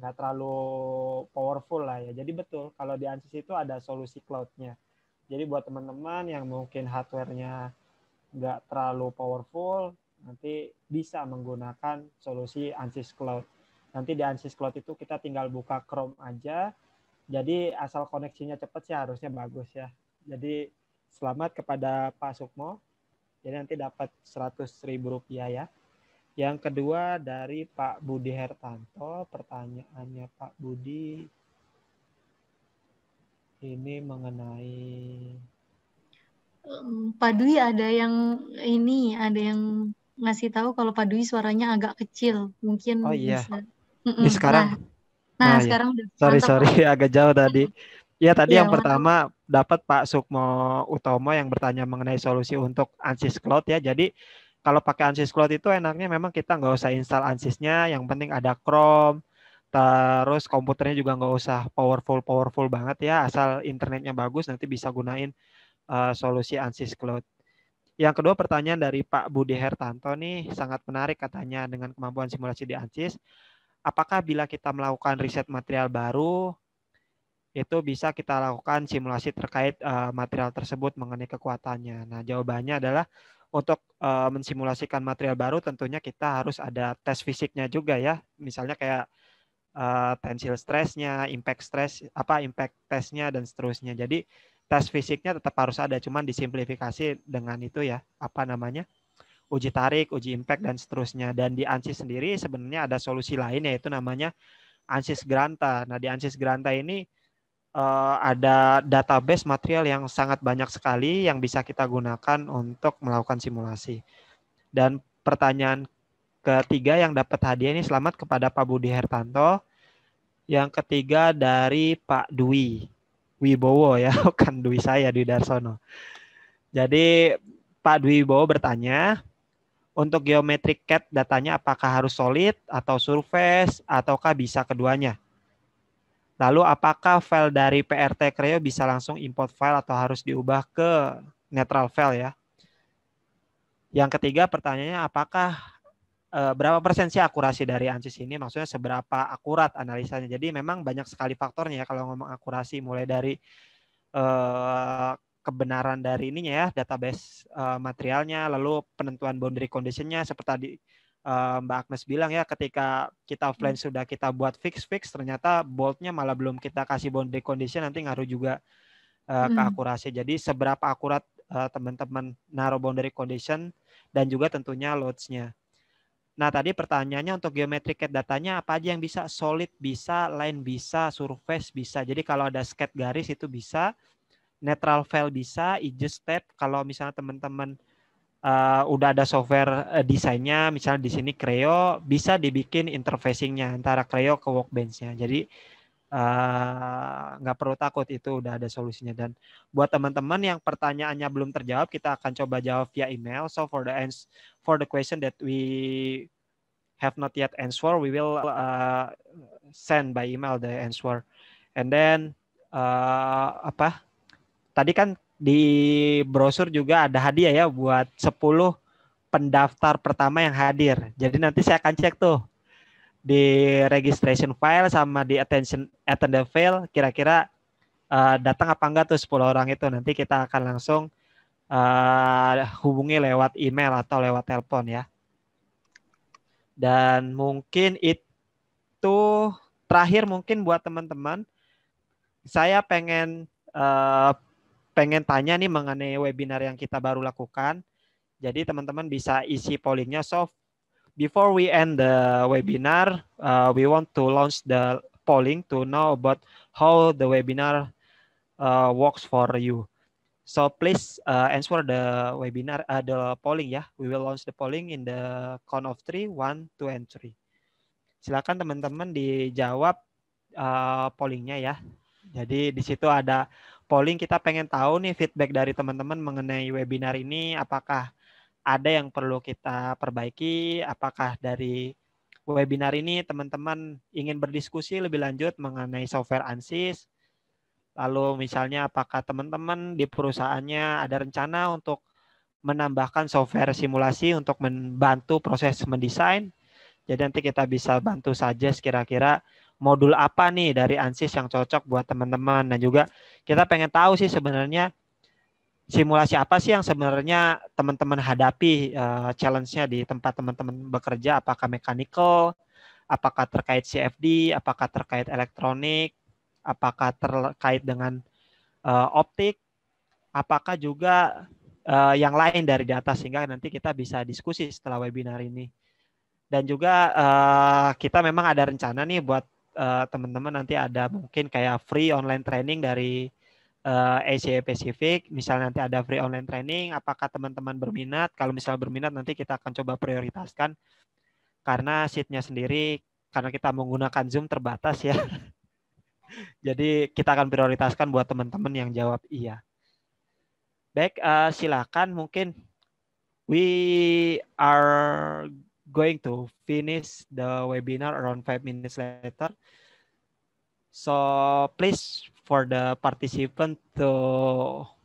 S1: nggak terlalu powerful lah ya. Jadi betul kalau di ANSYS itu ada solusi cloud-nya. Jadi buat teman-teman yang mungkin hardware-nya nggak terlalu powerful, nanti bisa menggunakan solusi ANSYS Cloud. Nanti di ANSYS Cloud itu kita tinggal buka Chrome aja. Jadi asal koneksinya cepat sih harusnya bagus ya. Jadi selamat kepada Pak Sukmo. Jadi nanti dapat Rp100.000 ya. Yang kedua dari Pak Budi Hertanto, pertanyaannya Pak Budi ini mengenai
S3: Pak Dwi ada yang ngasih tahu kalau Pak Dwi suaranya agak kecil, mungkin bisa.
S1: Ini sekarang.
S3: Nah sekarang udah.
S1: Sorry agak jauh tadi. Ya tadi yang pertama dapat Pak Sukmo Utomo yang bertanya mengenai solusi untuk ANSYS Cloud ya. Jadi kalau pakai ANSYS Cloud itu enaknya memang kita nggak usah install ANSYS-nya, yang penting ada Chrome, terus komputernya juga nggak usah powerful banget ya, asal internetnya bagus nanti bisa gunain solusi ANSYS Cloud. Yang kedua pertanyaan dari Pak Budi Hertanto nih sangat menarik katanya dengan kemampuan simulasi di ANSYS. Apakah bila kita melakukan riset material baru itu bisa kita lakukan simulasi terkait material tersebut mengenai kekuatannya? Nah jawabannya adalah untuk mensimulasikan material baru tentunya kita harus ada tes fisiknya juga ya. Misalnya kayak tensile stressnya, impact testnya dan seterusnya. Jadi tes fisiknya tetap harus ada, cuman disimplifikasi dengan itu ya, uji tarik, uji impact dan seterusnya. Dan di ANSYS sendiri sebenarnya ada solusi lain yaitu namanya ANSYS Granta. Nah di ANSYS Granta ini ada database material yang sangat banyak sekali yang bisa kita gunakan untuk melakukan simulasi. Dan pertanyaan ketiga yang dapat hadiah ini selamat kepada Pak Budi Hertanto. Yang ketiga dari Pak Dwi Wibowo ya, bukan Dwi saya, Dwi Darsono. Jadi Pak Dwi Wibowo bertanya, untuk geometric CAD datanya apakah harus solid atau surface ataukah bisa keduanya? Lalu apakah file dari PRT Creo bisa langsung import file atau harus diubah ke neutral file ya? Yang ketiga pertanyaannya apakah berapa persen sih akurasi dari ANSYS ini? Maksudnya seberapa akurat analisanya? Jadi memang banyak sekali faktornya ya kalau ngomong akurasi, mulai dari kebenaran dari ininya ya, database materialnya, lalu penentuan boundary condition-nya seperti tadi Mbak Agnes bilang ya, ketika kita flange sudah kita buat fix ternyata bolt-nya malah belum kita kasih boundary condition, nanti ngaruh juga ke akurasi. Jadi seberapa akurat teman-teman naruh boundary condition dan juga tentunya loads-nya. Nah tadi pertanyaannya untuk geometric CAD datanya apa aja yang bisa? Solid bisa, line bisa, surface bisa. Jadi kalau ada sketch garis itu bisa, neutral file bisa, edge step. Kalau misalnya teman-teman udah ada software desainnya, misalnya di sini Creo, bisa dibikin interfacing-nya antara Creo ke Workbench-nya. Jadi nggak perlu takut, itu udah ada solusinya. Dan buat teman-teman yang pertanyaannya belum terjawab, kita akan coba jawab via email. So for the question that we have not yet answer, we will send by email the answer. And then tadi kan di brosur juga ada hadiah ya buat 10 pendaftar pertama yang hadir. Jadi nanti saya akan cek tuh di registration file sama di attendee file kira-kira datang apa enggak tuh 10 orang itu. Nanti kita akan langsung hubungi lewat email atau lewat telepon ya. Dan mungkin itu terakhir mungkin buat teman-teman, saya pengen tanya nih mengenai webinar yang kita baru lakukan. Jadi teman-teman bisa isi pollingnya. So before we end the webinar, we want to launch the polling to know about how the webinar works for you. So please answer the webinar, the polling ya. We will launch the polling in the count of 3, 1, 2, and 3. Silakan teman-teman dijawab pollingnya ya. Jadi di situ ada polling, kita pengen tahu nih feedback dari teman-teman mengenai webinar ini, apakah ada yang perlu kita perbaiki, apakah dari webinar ini teman-teman ingin berdiskusi lebih lanjut mengenai software ANSYS, lalu misalnya apakah teman-teman di perusahaannya ada rencana untuk menambahkan software simulasi untuk membantu proses mendesain. Jadi nanti kita bisa bantu saja kira-kira modul apa nih dari ANSYS yang cocok buat teman-teman. Dan juga kita pengen tahu sih sebenarnya simulasi apa sih yang sebenarnya teman-teman hadapi, challenge-nya di tempat teman-teman bekerja, apakah mechanical, apakah terkait CFD, apakah terkait elektronik, apakah terkait dengan optik, apakah juga yang lain dari di atas, sehingga nanti kita bisa diskusi setelah webinar ini. Dan juga kita memang ada rencana nih buat teman-teman nanti ada mungkin kayak free online training dari Asia Pacific. Misalnya nanti ada free online training, apakah teman-teman berminat? Kalau misalnya berminat nanti kita akan coba prioritaskan karena seatnya sendiri, karena kita menggunakan Zoom terbatas ya. Jadi kita akan prioritaskan buat teman-teman yang jawab iya. Baik, silakan mungkin we are going to finish the webinar around 5 minutes later. So please for the participant to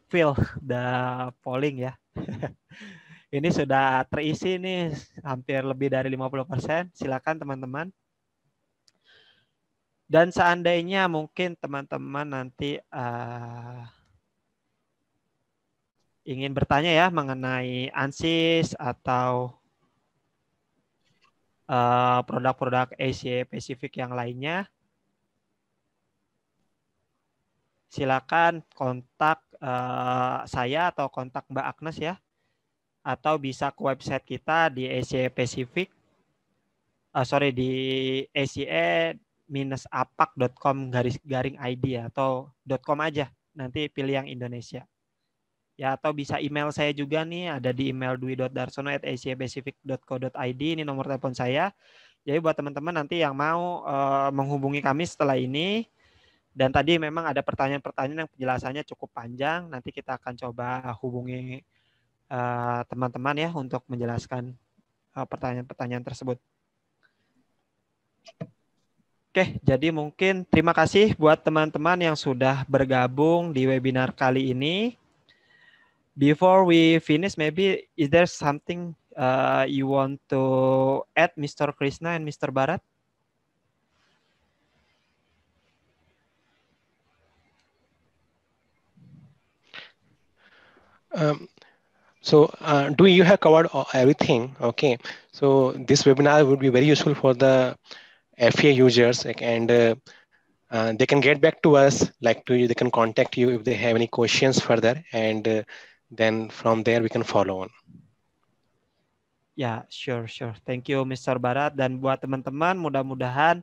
S1: fill the polling ya. Ini sudah terisi nih hampir lebih dari 50%. Silakan teman-teman. Dan seandainya mungkin teman-teman nanti ingin bertanya ya mengenai ANSYS atau produk-produk Asia Pacific yang lainnya, silakan kontak saya atau kontak Mbak Agnes ya, atau bisa ke website kita di Asia Pacific, di aca-apak.com/id atau .com aja, nanti pilih yang Indonesia. Ya, atau bisa email saya juga nih, ada di email dwi.darsono@asiapacific.co.id, ini nomor telepon saya. Jadi buat teman-teman nanti yang mau menghubungi kami setelah ini, dan tadi memang ada pertanyaan-pertanyaan yang penjelasannya cukup panjang, nanti kita akan coba hubungi teman-teman ya untuk menjelaskan pertanyaan-pertanyaan tersebut. Oke, jadi mungkin terima kasih buat teman-teman yang sudah bergabung di webinar kali ini. Before we finish, maybe is there something you want to add, Mr. Krishna and Mr. Bharat?
S5: Do you have covered everything? Okay. So this webinar would be very useful for the FA users, and they can get back to us, they can contact you if they have any questions further, and then from there we can follow on.
S1: Ya, sure. Thank you, Mr. Bharat. Dan buat teman-teman, mudah-mudahan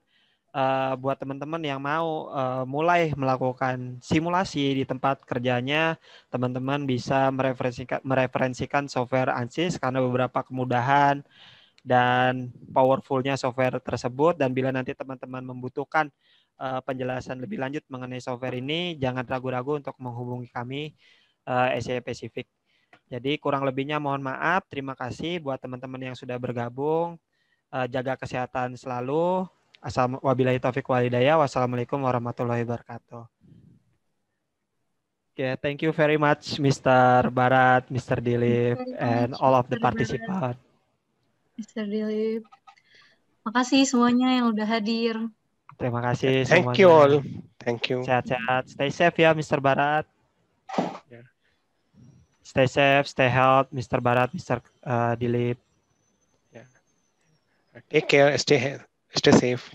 S1: buat teman-teman yang mau mulai melakukan simulasi di tempat kerjanya, teman-teman bisa mereferensikan software ANSYS karena beberapa kemudahan dan powerful-nya software tersebut. Dan bila nanti teman-teman membutuhkan penjelasan lebih lanjut mengenai software ini, jangan ragu-ragu untuk menghubungi kami Asia Pacific. Jadi kurang lebihnya mohon maaf. Terima kasih buat teman-teman yang sudah bergabung. Jaga kesehatan selalu. Wabillahi taufiq walhidayah. Wassalamualaikum warahmatullahi wabarakatuh. Okay, thank you very much, Mr. Bharat, Mr. Dilip, and all of the participants.
S3: Mr. Dilip, makasih semuanya yang udah hadir.
S1: Terima kasih semuanya.
S5: Thank you all. Thank you.
S1: Sehat-sehat. Stay safe ya, Mr. Bharat.
S5: Yeah.
S1: Stay safe, stay healthy, Mr. Bharat, Mr. Dilip.
S5: Yeah. Take care. Stay safe.